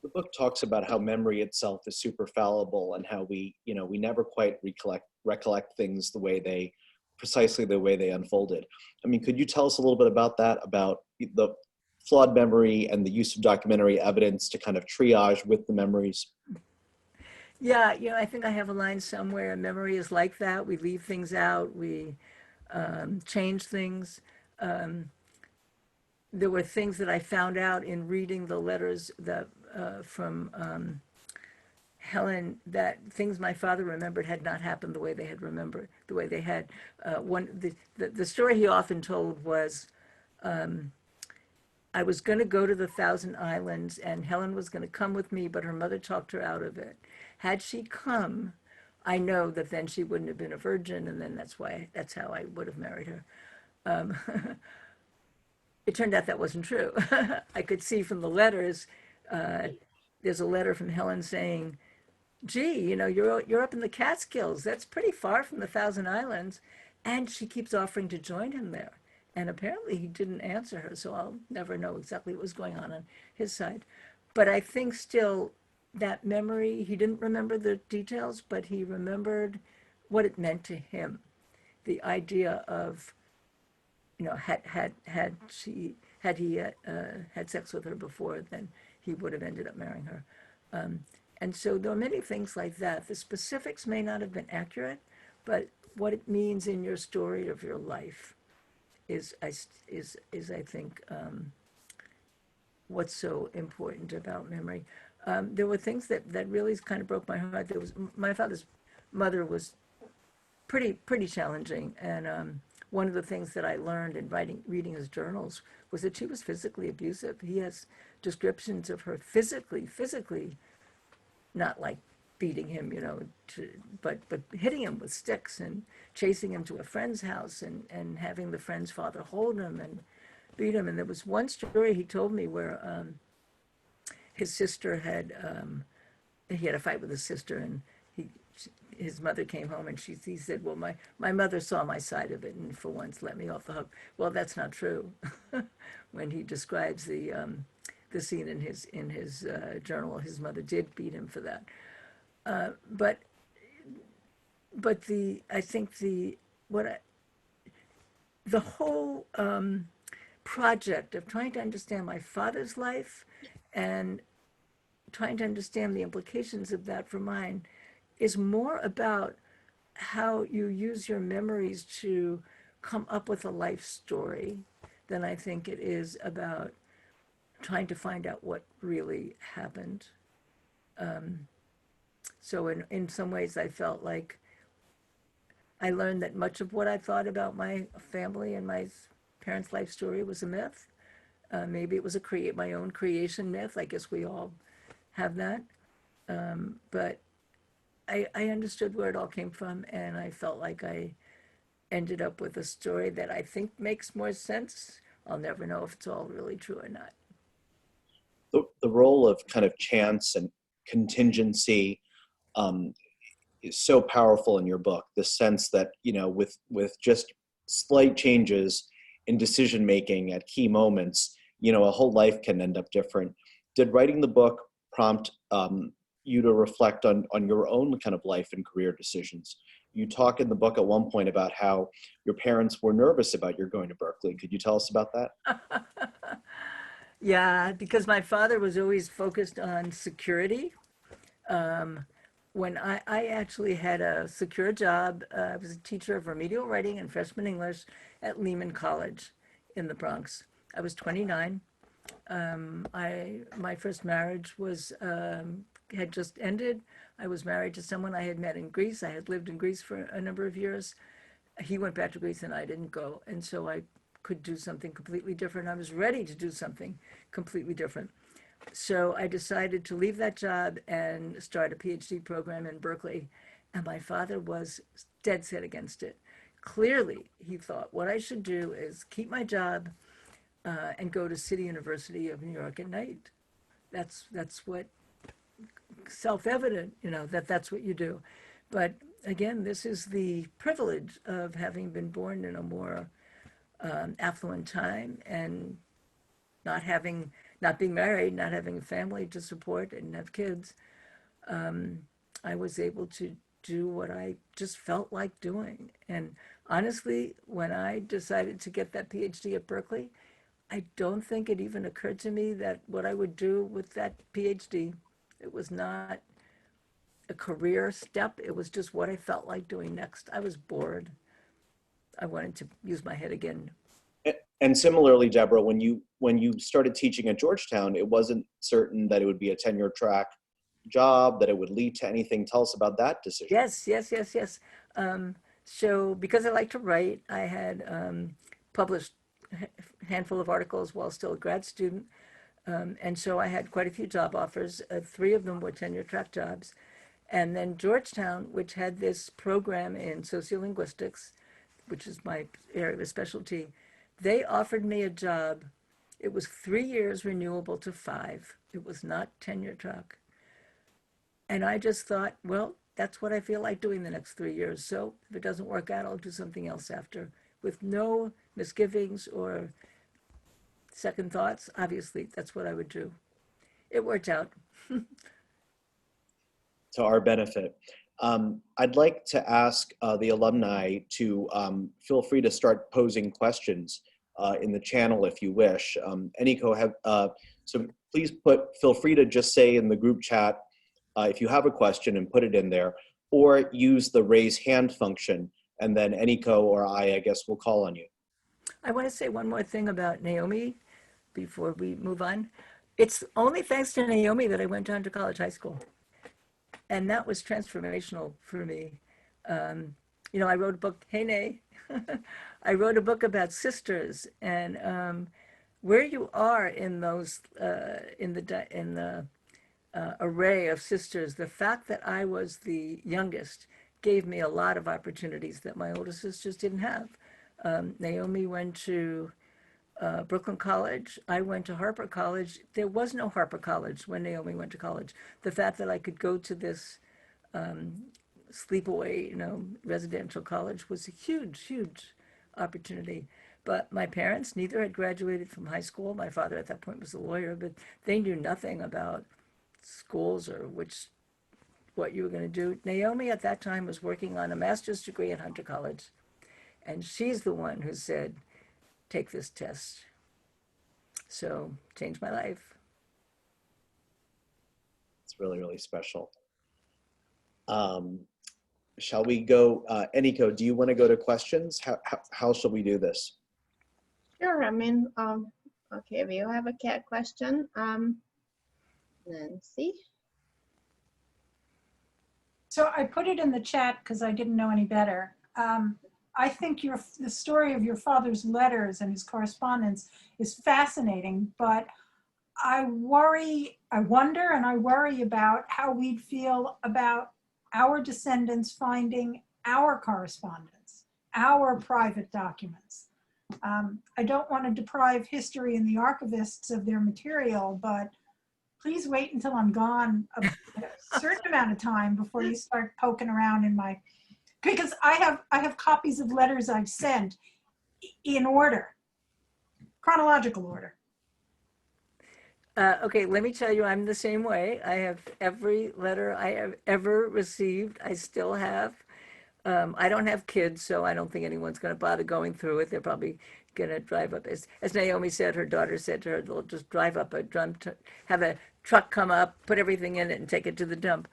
The book talks about how memory itself is super fallible and how we never quite recollect things precisely the way they unfolded. I mean, could you tell us a little bit about that, about the flawed memory and the use of documentary evidence to kind of triage with the memories? Yeah, I think I have a line somewhere. Memory is like that. We leave things out. We change things. There were things that I found out in reading the letters that from Helen, that things my father remembered had not happened the way they had remembered, the way they had. The story he often told was, I was going to go to the Thousand Islands and Helen was going to come with me, but her mother talked her out of it. Had she come, I know that then she wouldn't have been a virgin, and then that's how I would have married her. It turned out that wasn't true. I could see from the letters, there's a letter from Helen saying, gee, you're up in the Catskills. That's pretty far from the Thousand Islands. And she keeps offering to join him there. And apparently he didn't answer her, so I'll never know exactly what was going on his side. But I think still that memory, he didn't remember the details, but he remembered what it meant to him. The idea of, had he had sex with her before, then he would have ended up marrying her. And so there are many things like that. The specifics may not have been accurate, but what it means in your story of your life is I think, what's so important about memory. There were things that really kind of broke my heart. My father's mother was pretty challenging, and one of the things that I learned in reading his journals was that she was physically abusive. He has descriptions of her physically, not like beating him, but hitting him with sticks and chasing him to a friend's house and having the friend's father hold him and beat him. And there was one story he told me where his sister he had a fight with his sister, and his mother came home and he said, well, my mother saw my side of it and for once let me off the hook. Well, that's not true. When he describes the scene in his journal, his mother did beat him for that. But I think the whole project of trying to understand my father's life and trying to understand the implications of that for mine is more about how you use your memories to come up with a life story than I think it is about trying to find out what really happened. So in some ways, I felt like I learned that much of what I thought about my family and my parents' life story was a myth. Maybe it was my own creation myth. I guess we all have that. But I understood where it all came from, and I felt like I ended up with a story that I think makes more sense. I'll never know if it's all really true or not. The role of kind of chance and contingency is so powerful in your book. The sense that, with just slight changes in decision making at key moments, a whole life can end up different. Did writing the book prompt you to reflect on your own kind of life and career decisions? You talk in the book at one point about how your parents were nervous about your going to Berkeley. Could you tell us about that? Yeah, because my father was always focused on security. When I actually had a secure job, I was a teacher of remedial writing and freshman English at Lehman College in the Bronx. I was 29. My first marriage had just ended. I was married to someone I had met in Greece. I had lived in Greece for a number of years. He went back to Greece and I didn't go. And so I could do something completely different. I was ready to do something completely different. So I decided to leave that job and start a PhD program in Berkeley. And my father was dead set against it. Clearly, he thought what I should do is keep my job, and go to City University of New York at night. That's what self-evident, that's what you do. But again, this is the privilege of having been born in a more affluent time and not being married, not having a family to support and have kids. I was able to do what I just felt like doing. And honestly, when I decided to get that PhD at Berkeley, I don't think it even occurred to me that what I would do with that PhD, it was not a career step. It was just what I felt like doing next. I was bored. I wanted to use my head again. And similarly, Deborah, when you started teaching at Georgetown, it wasn't certain that it would be a tenure track job, that it would lead to anything. Tell us about that decision. Yes. So because I like to write, I had published a handful of articles while still a grad student. And so I had quite a few job offers. 3 of them were tenure track jobs. And then Georgetown, which had this program in sociolinguistics, which is my area of specialty, they offered me a job. It was 3 years renewable to 5. It was not tenure track. And I just thought, well, that's what I feel like doing the next 3 years. So if it doesn't work out, I'll do something else after, with no misgivings or second thoughts. Obviously, that's what I would do. It worked out. To our benefit. I'd like to ask the alumni to feel free to start posing questions in the channel if you wish. So please feel free to just say in the group chat if you have a question and put it in there, or use the raise hand function, and then Eniko or I guess, will call on you. I want to say one more thing about Naomi before we move on. It's only thanks to Naomi that I went on to college high school. And that was transformational for me. I wrote a book, hey, Nay. I wrote a book about sisters, and where you are in those, in the array of sisters, the fact that I was the youngest gave me a lot of opportunities that my older sisters didn't have. Naomi went to Brooklyn College. I went to Harper College. There was no Harper College when Naomi went to college. The fact that I could go to this sleepaway, residential college was a huge opportunity. But my parents, neither had graduated from high school. My father at that point was a lawyer, but they knew nothing about schools or what you were going to do. Naomi at that time was working on a master's degree at Hunter College. And she's the one who said, take this test. So changed my life. It's really, really special. Shall we go, Eniko, do you want to go to questions? How shall we do this? Sure, okay, we have a cat question. Nancy. So I put it in the chat because I didn't know any better. I think the story of your father's letters and his correspondence is fascinating, but I wonder and I worry about how we'd feel about our descendants finding our correspondence, our private documents. I don't want to deprive history and the archivists of their material, but please wait until I'm gone a certain amount of time before you start poking around in my, because I have copies of letters I've sent in order, chronological order. Okay, let me tell you, I'm the same way. I have every letter I have ever received. I still have. I don't have kids, so I don't think anyone's going to bother going through it. They're probably going to drive up. As Naomi said, her daughter said to her, they'll just drive up a dump, have a truck come up, put everything in it, and take it to the dump.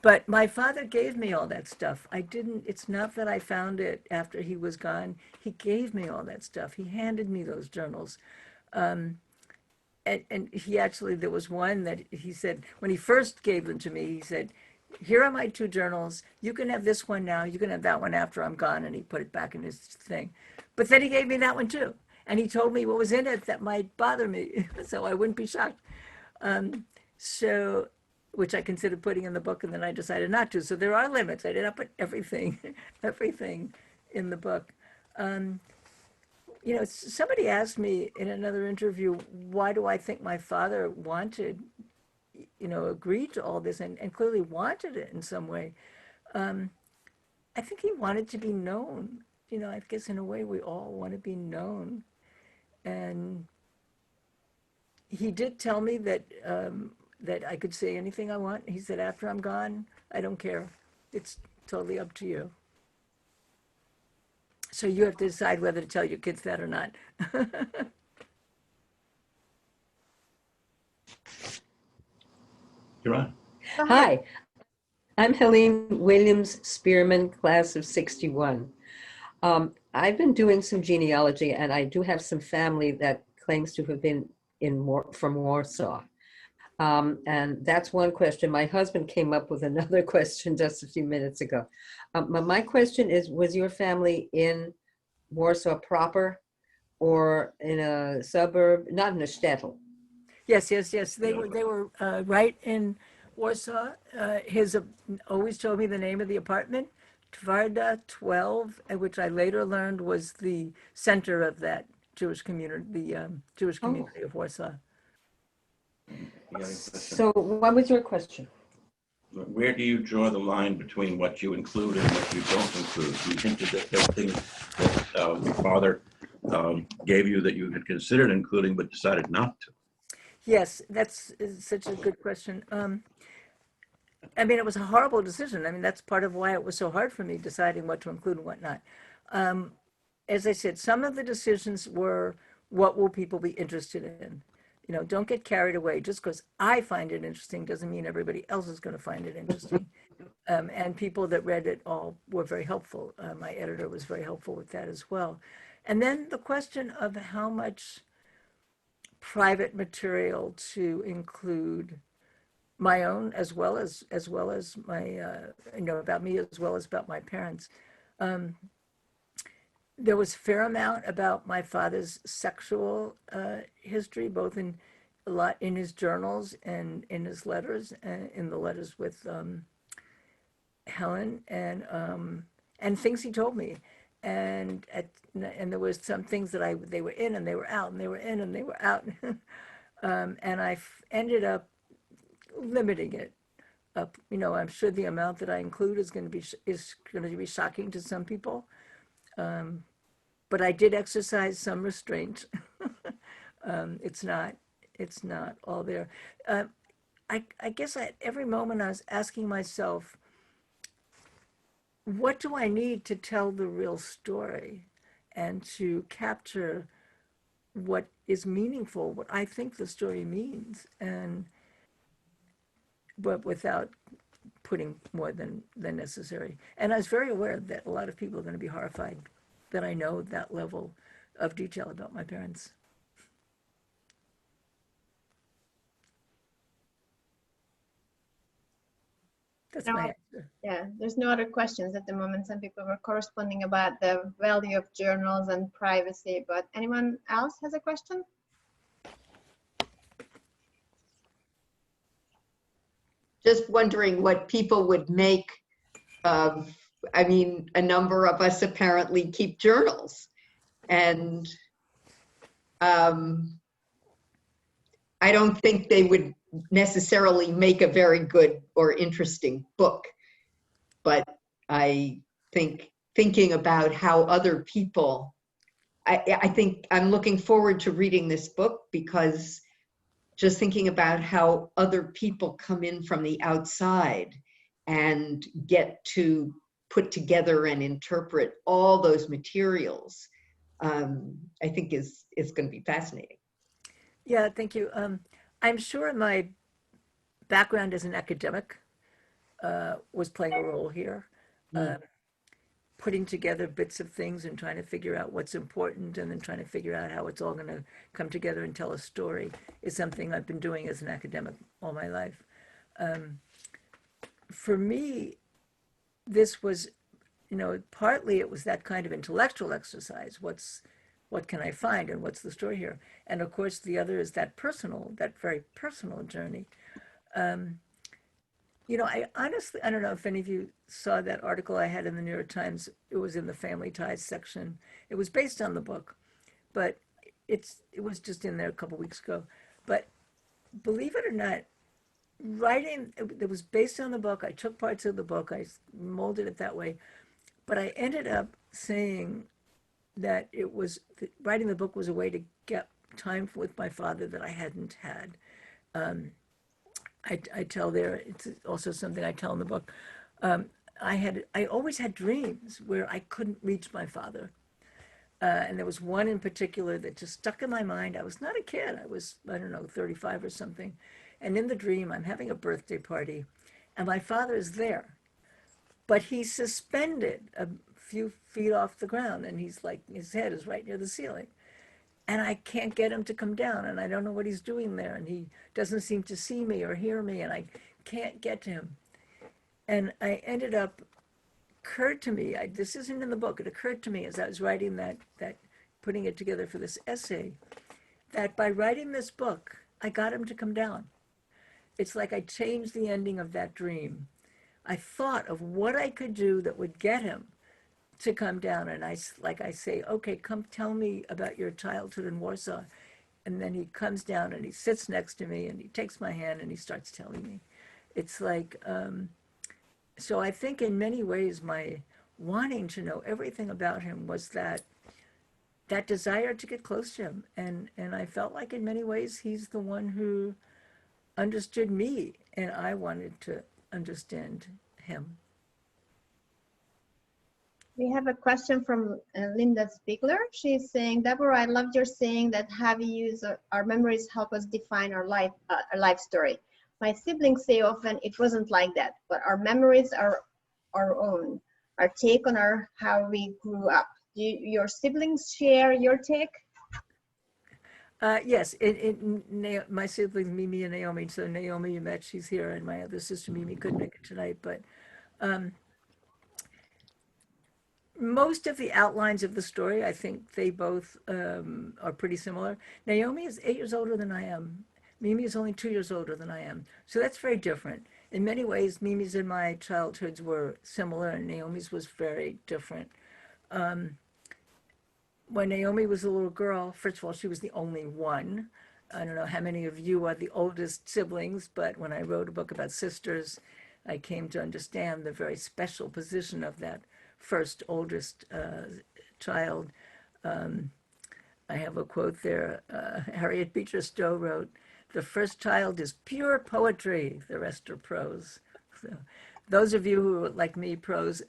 But my father gave me all that stuff. It's not that I found it after he was gone. He gave me all that stuff. He handed me those journals. And he actually, there was one that he said, when he first gave them to me, he said, here are my 2 journals. You can have this one now. You can have that one after I'm gone. And he put it back in his thing. But then he gave me that one too. And he told me what was in it that might bother me, so I wouldn't be shocked. Which I considered putting in the book, and then I decided not to. So there are limits. I did not put everything in the book. You know, somebody asked me in another interview, why do I think my father wanted, you know, agreed to all this and clearly wanted it in some way. I think he wanted to be known. You know, I guess in a way we all want to be known. And he did tell me that that I could say anything I want. He said, after I'm gone, I don't care. It's totally up to you. So you have to decide whether to tell your kids that or not. You're on. Go ahead. Hi, I'm Helene Williams Spearman, class of 61. I've been doing some genealogy, and I do have some family that claims to have been from Warsaw. And that's one question. My husband came up with another question just a few minutes ago. My question is, was your family in Warsaw proper or in a suburb, not in a shtetl? Yes. They were right in Warsaw. His always told me the name of the apartment, Twarda 12, which I later learned was the center of that Jewish community, the Jewish community of Warsaw. So what was your question? Where do you draw the line between what you include and what you don't include? You hinted that there were things that your father gave you that you had considered including but decided not to. Yes, that's such a good question. I mean, it was a horrible decision. I mean, that's part of why it was so hard for me deciding what to include and what not. As I said, some of the decisions were, what will people be interested in? You know, don't get carried away. Just because I find it interesting doesn't mean everybody else is going to find it interesting. And people that read it all were very helpful. My editor was very helpful with that as well. And then the question of how much private material to include, my own as well as my you know, about me as well as about my parents. There was a fair amount about my father's sexual history, both in a lot in his journals and in his letters, in the letters with Helen, and things he told me. And there was some things that they were in and they were out, and they were in and they were out. And I ended up limiting it up. You know, I'm sure the amount that I include is going to be shocking to some people. But I did exercise some restraint. It's not all there. I guess at every moment I was asking myself, what do I need to tell the real story and to capture what is meaningful, what I think the story means, but without putting more than necessary. And I was very aware that a lot of people are going to be horrified that I know that level of detail about my parents. That's my answer. Yeah, there's no other questions at the moment. Some people were corresponding about the value of journals and privacy, but anyone else has a question? Just wondering what people would make of, I mean, a number of us apparently keep journals. And I don't think they would necessarily make a very good or interesting book. But I think thinking about how other people, I think I'm looking forward to reading this book, because just thinking about how other people come in from the outside and get to put together and interpret all those materials, I think is going to be fascinating. Yeah, thank you. I'm sure my background as an academic was playing a role here. Putting together bits of things and trying to figure out what's important, and then trying to figure out how it's all going to come together and tell a story, is something I've been doing as an academic all my life. For me, this was, you know, partly it was that kind of intellectual exercise. What can I find, and what's the story here? And of course, the other is that very personal journey. You know, I honestly, I don't know if any of you saw that article I had in the New York Times. It was in the Family Ties section. It was based on the book. but it was just in there a couple weeks ago. But believe it or not, writing it was based on the book. I took parts of the book, I molded it that way, but I ended up saying that writing the book was a way to get time with my father that I hadn't had. I tell there, it's also something I tell in the book. I always had dreams where I couldn't reach my father. And there was one in particular that just stuck in my mind. I was not a kid. I was, I don't know, 35 or something. And in the dream, I'm having a birthday party and my father is there, but he's suspended a few feet off the ground and he's like, his head is right near the ceiling. And I can't get him to come down and I don't know what he's doing there. And he doesn't seem to see me or hear me and I can't get to him. And I ended up, occurred to me, this isn't in the book, it occurred to me as I was writing that putting it together for this essay, that by writing this book, I got him to come down. It's like I changed the ending of that dream. I thought of what I could do that would get him to come down. And I say, okay, come tell me about your childhood in Warsaw. And then he comes down and he sits next to me and he takes my hand and he starts telling me. It's like, so I think in many ways, my wanting to know everything about him was that desire to get close to him. And I felt like in many ways, he's the one who understood me and I wanted to understand him. We have a question from Linda Spiegler. She's saying, Deborah, I loved your saying that heavy use of our memories help us define our life story. My siblings say often it wasn't like that, but our memories are our own, our take on how we grew up. Do your siblings share your take? Yes, my siblings, Mimi and Naomi. So Naomi, you met, she's here, and my other sister, Mimi, couldn't make it tonight. But most of the outlines of the story, I think they both are pretty similar. Naomi is 8 years older than I am. Mimi is only 2 years older than I am. So that's very different. In many ways, Mimi's and my childhoods were similar and Naomi's was very different. When Naomi was a little girl, first of all, she was the only one. I don't know how many of you are the oldest siblings, but when I wrote a book about sisters, I came to understand the very special position of that first oldest child. I have a quote there. Harriet Beecher Stowe wrote, "The first child is pure poetry, the rest are prose." So those of you who are like me, prose.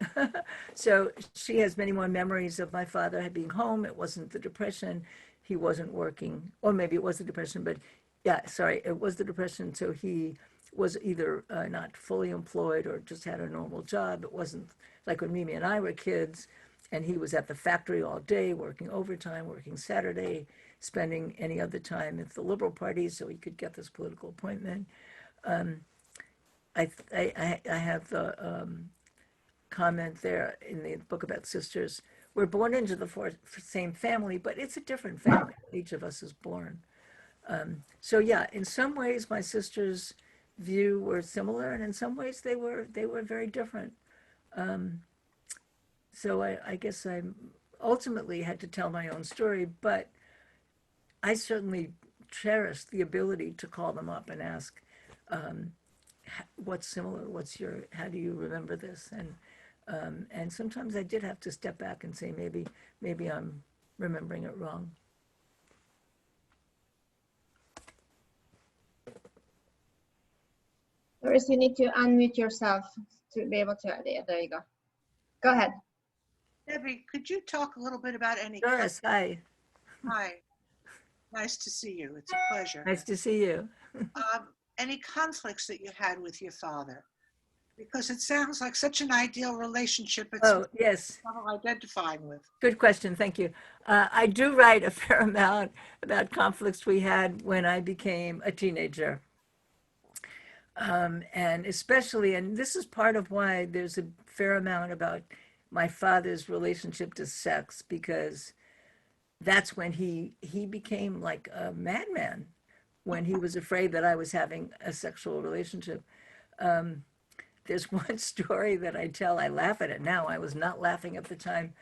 So she has many more memories of my father being home. It wasn't the Depression. He wasn't working, or maybe it was the Depression, but yeah, sorry, it was the Depression. So he was either not fully employed or just had a normal job. It wasn't like when Mimi and I were kids, and he was at the factory all day, working overtime, working Saturday, spending any other time at the Liberal Party so he could get this political appointment. I have the comment there in the book about sisters. We're born into the same family, but it's a different family. Each of us is born. So yeah, in some ways, my sisters' view were similar, and in some ways, they were very different. So I guess I ultimately had to tell my own story, but I certainly cherished the ability to call them up and ask, what's similar? How do you remember this? And sometimes I did have to step back and say, maybe I'm remembering it wrong. Doris, you need to unmute yourself to be able to, there you go. Go ahead. Debbie, could you talk a little bit about any... Doris, hi. Hi. Nice to see you. It's a pleasure. Nice to see you. Any conflicts that you had with your father? Because it sounds like such an ideal relationship. It's yes. I'm identifying with. Good question. Thank you. I do write a fair amount about conflicts we had when I became a teenager. And especially, and this is part of why there's a fair amount about my father's relationship to sex, because that's when he became like a madman, when he was afraid that I was having a sexual relationship. There's one story that I tell, I laugh at it now. I was not laughing at the time.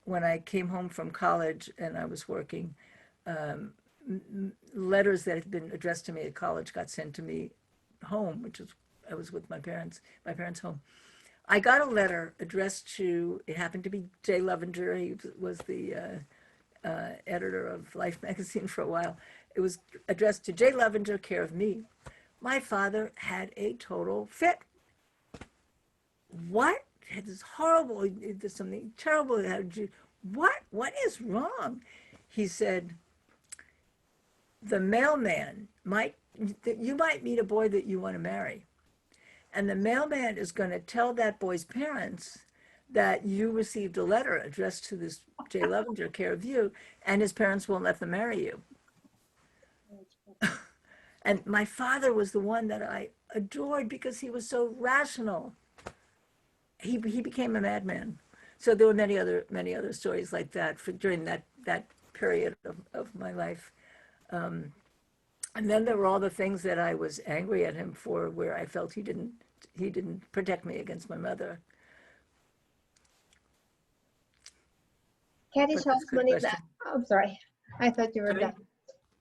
when I came home from college and I was working, letters that had been addressed to me at college got sent to me home, which was, I was with my parents home. I got a letter addressed to, it happened to be Jay Lovinger. He was the editor of Life magazine for a while. It was addressed to Jay Lovinger, care of me. My father had a total fit. What? It's horrible. There's something terrible. What is wrong? He said, the mailman you might meet a boy that you want to marry. And the mailman is going to tell that boy's parents that you received a letter addressed to this Jay Lovinger, care of you, and his parents won't let them marry you. And my father was the one that I adored because he was so rational. He became a madman. So there were many other stories like that during that period of my life. And then there were all the things that I was angry at him for, where I felt he didn't protect me against my mother. Kathy Schultzman is I'm sorry. I thought you were done.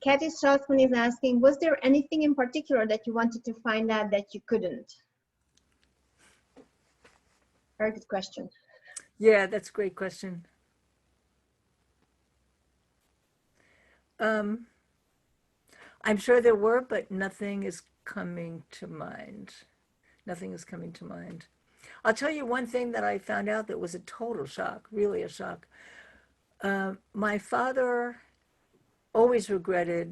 Kathy Schultzman is asking, was there anything in particular that you wanted to find out that you couldn't? Very good question. Yeah, that's a great question. I'm sure there were, but nothing is coming to mind. Nothing is coming to mind. I'll tell you one thing that I found out that was a total shock, really a shock. My father always regrets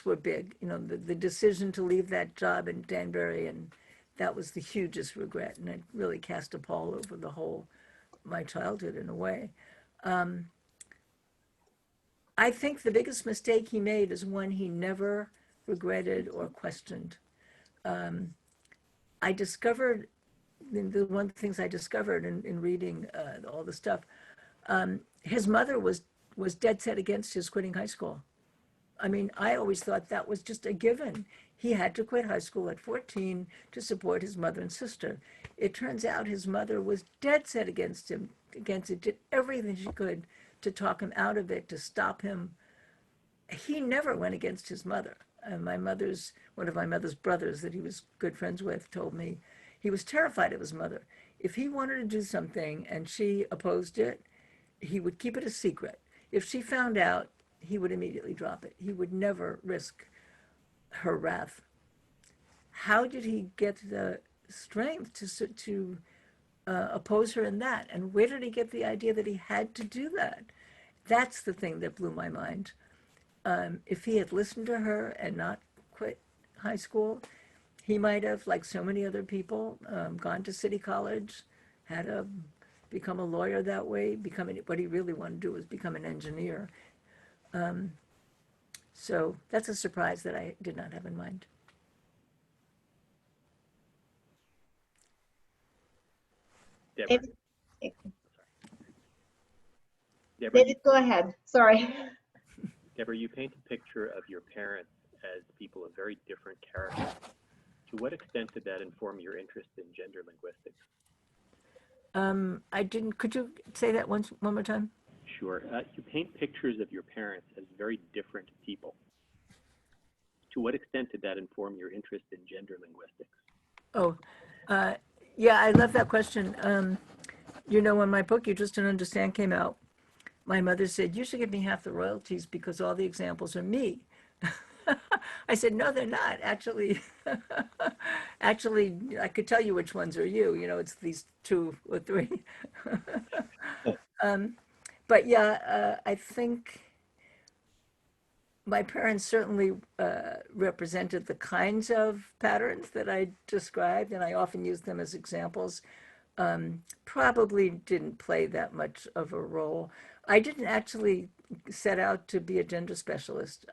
were big, the decision to leave that job in Danbury, and that was the hugest regret, and it really cast a pall over the whole, my childhood in a way. I think the biggest mistake he made is one he never regretted or questioned. I discovered, the one of the things I discovered in reading all the stuff, his mother was dead set against his quitting high school. I mean, I always thought that was just a given. He had to quit high school at 14 to support his mother and sister. It turns out his mother was dead set against it, did everything she could to talk him out of it, to stop him. He never went against his mother. One of my mother's brothers that he was good friends with told me he was terrified of his mother. If he wanted to do something and she opposed it, he would keep it a secret. If she found out, he would immediately drop it. He would never risk her wrath. How did he get the strength to oppose her in that? And where did he get the idea that he had to do that? That's the thing that blew my mind. If he had listened to her and not quit high school, he might have, like so many other people, gone to City College, become a lawyer that way, what he really wanted to do was become an engineer. So that's a surprise that I did not have in mind. Deborah. Deborah, David, go ahead. Sorry. Deborah, you paint a picture of your parents as people of very different character. To what extent did that inform your interest in gender linguistics? I didn't, could you say that one more time? Sure. You paint pictures of your parents as very different people. To what extent did that inform your interest in gender linguistics? Oh, yeah, I love that question. When my book, You Just Don't Understand, came out, my mother said, you should give me half the royalties because all the examples are me. I said, no, they're not. Actually, I could tell you which ones are you. It's these 2 or 3. But yeah, I think my parents certainly represented the kinds of patterns that I described, and I often use them as examples. Probably didn't play that much of a role. I didn't actually set out to be a gender specialist.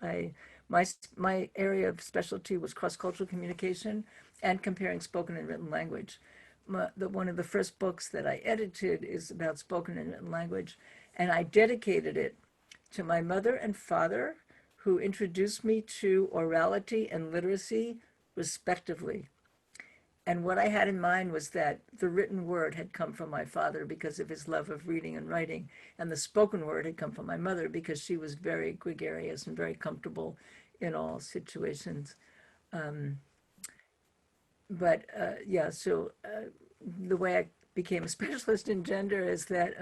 My area of specialty was cross-cultural communication and comparing spoken and written language. One of the first books that I edited is about spoken and written language, and I dedicated it to my mother and father, who introduced me to orality and literacy, respectively. And what I had in mind was that the written word had come from my father because of his love of reading and writing, and the spoken word had come from my mother because she was very gregarious and very comfortable in all situations. Yeah, so the way I became a specialist in gender is that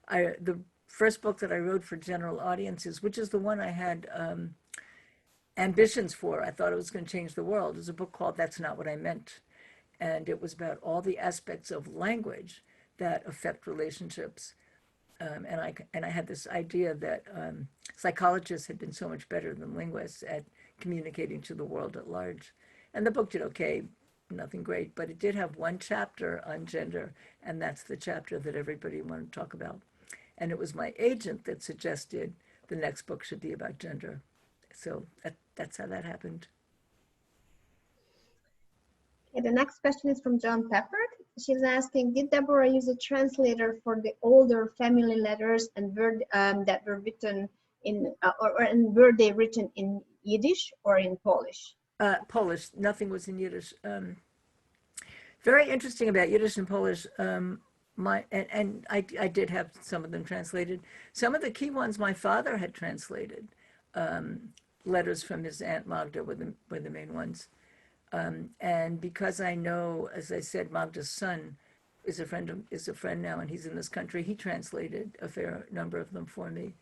the first book that I wrote for general audiences, which is the one I had ambitions for, I thought it was going to change the world, is a book called That's Not What I Meant. And it was about all the aspects of language that affect relationships. And I had this idea that psychologists had been so much better than linguists at communicating to the world at large. And the book did okay, nothing great, but it did have one chapter on gender, and that's the chapter that everybody wanted to talk about. And it was my agent that suggested the next book should be about gender. So that's how that happened. Okay, the next question is from John Pepper. She's asking, did Deborah use a translator for the older family letters and that were written in, and were they written in Yiddish or in Polish? Polish, nothing was in Yiddish. Very interesting about Yiddish and Polish. I did have some of them translated. Some of the key ones my father had translated. Letters from his Aunt Magda were the main ones. And because I know, as I said, Magda's son is a friend now, and he's in this country, he translated a fair number of them for me.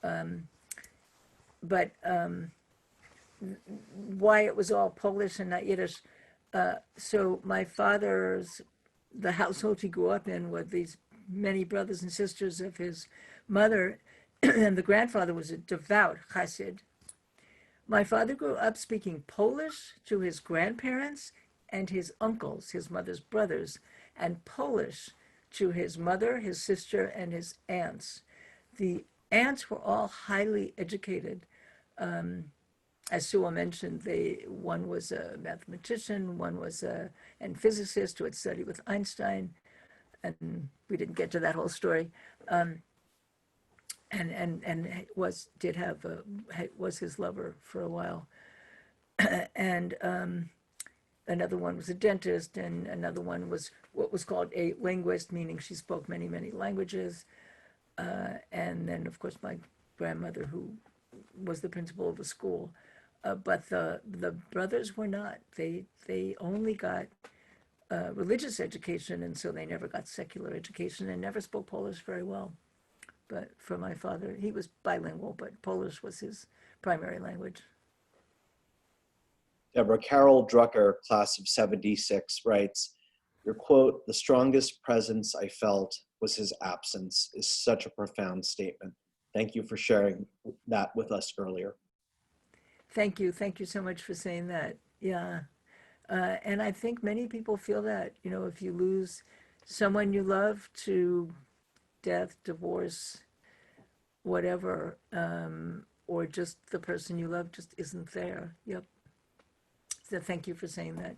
But why it was all Polish and not Yiddish. So my the household he grew up in with these many brothers and sisters of his mother, and the grandfather was a devout Chassid. My father grew up speaking Polish to his grandparents and his uncles, his mother's brothers, and Polish to his mother, his sister, and his aunts. The aunts were all highly educated. As Sewell mentioned, one was a mathematician, one was and physicist who had studied with Einstein, and we didn't get to that whole story. And was his lover for a while. And another one was a dentist, and another one was what was called a linguist, meaning she spoke many, many languages. And then, of course, my grandmother, who was the principal of the school. But the brothers were not. They only got religious education, and so they never got secular education and never spoke Polish very well. But for my father, he was bilingual, but Polish was his primary language. Deborah, Carol Drucker, class of 76, writes, your quote, "The strongest presence I felt was his absence," is such a profound statement. Thank you for sharing that with us earlier. Thank you. Thank you so much for saying that. Yeah. And I think many people feel that, if you lose someone you love to death, divorce, whatever, or just the person you love just isn't there. Yep. So thank you for saying that.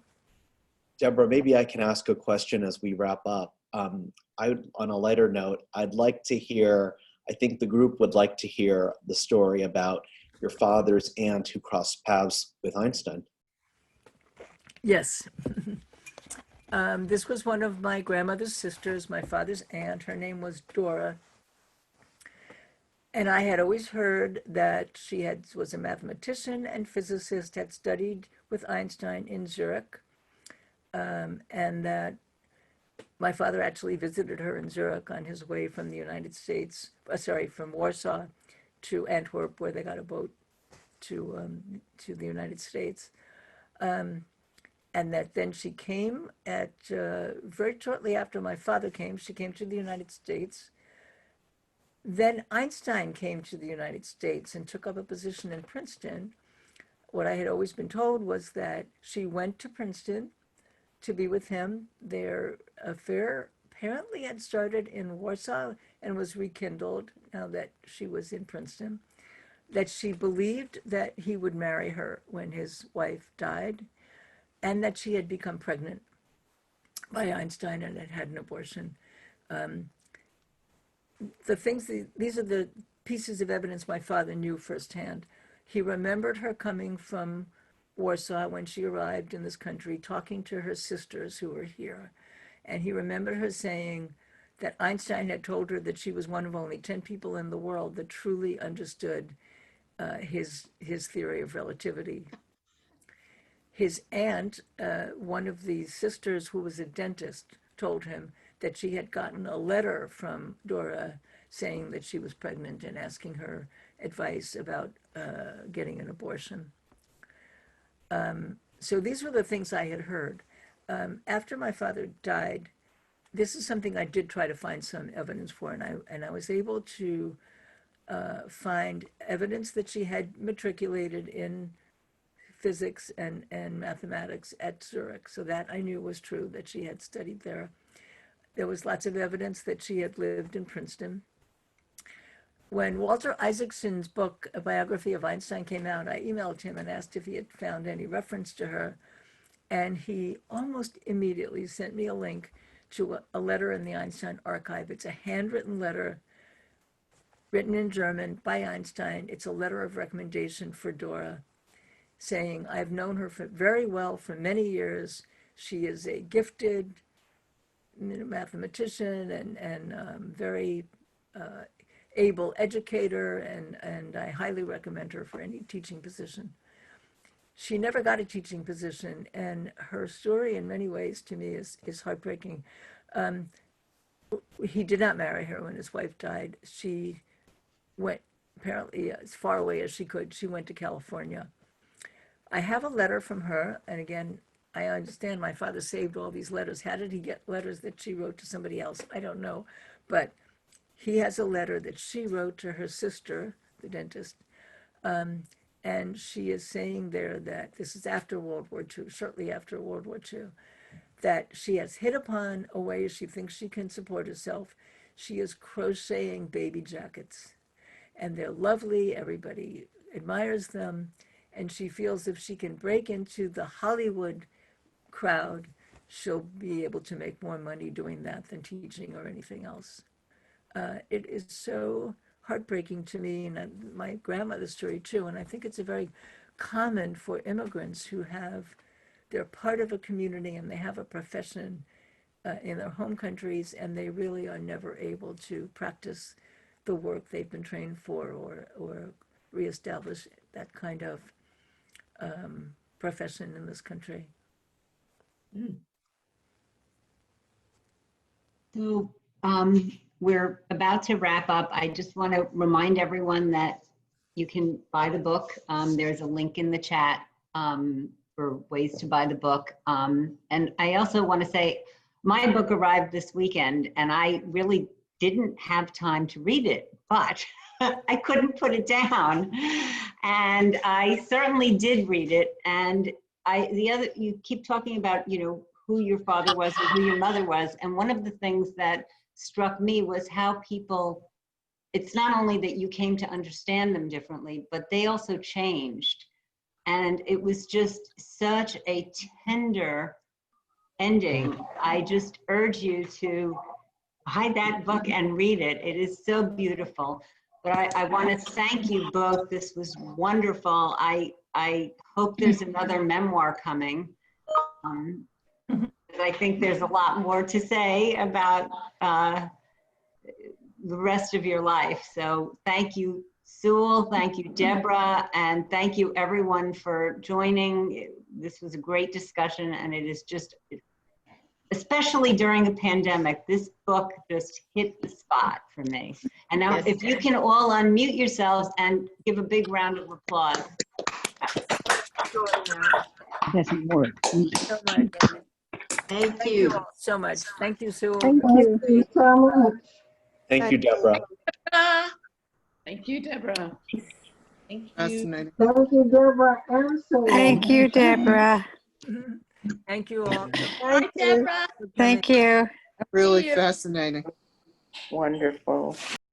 Deborah, maybe I can ask a question as we wrap up. On a lighter note, I'd like to hear, I think the group would like to hear the story about your father's aunt who crossed paths with Einstein. Yes. This was one of my grandmother's sisters, my father's aunt. Her name was Dora. And I had always heard that she was a mathematician and physicist, had studied with Einstein in Zurich, and that my father actually visited her in Zurich on his way from the United States, from Warsaw to Antwerp, where they got a boat to the United States. And that then she came very shortly after my father came, she came to the United States. Then Einstein came to the United States and took up a position in Princeton. What I had always been told was that she went to Princeton to be with him. Their affair apparently had started in Warsaw and was rekindled now that she was in Princeton. That she believed that he would marry her when his wife died, and that she had become pregnant by Einstein and had an abortion. These are the pieces of evidence my father knew firsthand. He remembered her coming from Warsaw when she arrived in this country, talking to her sisters who were here. And he remembered her saying that Einstein had told her that she was one of only 10 people in the world that truly understood his theory of relativity. His aunt, one of the sisters who was a dentist, told him that she had gotten a letter from Dora saying that she was pregnant and asking her advice about getting an abortion. So these were the things I had heard. After my father died, this is something I did try to find some evidence for, and I was able to find evidence that she had matriculated in physics and mathematics at Zurich. So that I knew was true, that she had studied there. There was lots of evidence that she had lived in Princeton. When Walter Isaacson's book, A Biography of Einstein, came out, I emailed him and asked if he had found any reference to her. And he almost immediately sent me a link to a letter in the Einstein archive. It's a handwritten letter written in German by Einstein. It's a letter of recommendation for Dora, saying, I've known her very well for many years. She is a gifted mathematician and very able educator, and I highly recommend her for any teaching position. She never got a teaching position, and her story in many ways to me is heartbreaking. He did not marry her when his wife died. She went apparently as far away as she could. She went to California. I have a letter from her, and again, I understand my father saved all these letters. How did he get letters that she wrote to somebody else? I don't know, but he has a letter that she wrote to her sister, the dentist, and she is saying there that this is after World War II, shortly after World War II, that she has hit upon a way she thinks she can support herself. She is crocheting baby jackets, and they're lovely. Everybody admires them, and she feels if she can break into the Hollywood crowd, she'll be able to make more money doing that than teaching or anything else. It is so heartbreaking to me, and my grandmother's story too, and I think it's a very common for immigrants who they're part of a community and they have a profession in their home countries, and they really are never able to practice the work they've been trained for or reestablish that kind of profession in this country. So we're about to wrap up. I just want to remind everyone that you can buy the book. There's a link in the chat for ways to buy the book. And I also want to say my book arrived this weekend, and I really didn't have time to read it, but I couldn't put it down. And I certainly did read it. And you keep talking about, who your father was and who your mother was. And one of the things that struck me was how people, it's not only that you came to understand them differently, but they also changed. And it was just such a tender ending. I just urge you to buy that book and read it. It is so beautiful. But I want to thank you both. This was wonderful. I hope there's another memoir coming. I think there's a lot more to say about the rest of your life. So thank you, Sewell. Thank you, Deborah. And thank you, everyone, for joining. This was a great discussion, and it is just, especially during a pandemic, this book just hit the spot for me. And now, if you can all unmute yourselves and give a big round of applause. Doesn't work. So much. Thank you all so much. Thank you, Sewell. Thank you so much. Thank you, Deborah. Thank you, Deborah. Thank you. Fascinating. Thank you, Deborah and Sewell. Thank you, Deborah. Thank you all. Bye, Deborah. Thank you. Really fascinating. Wonderful.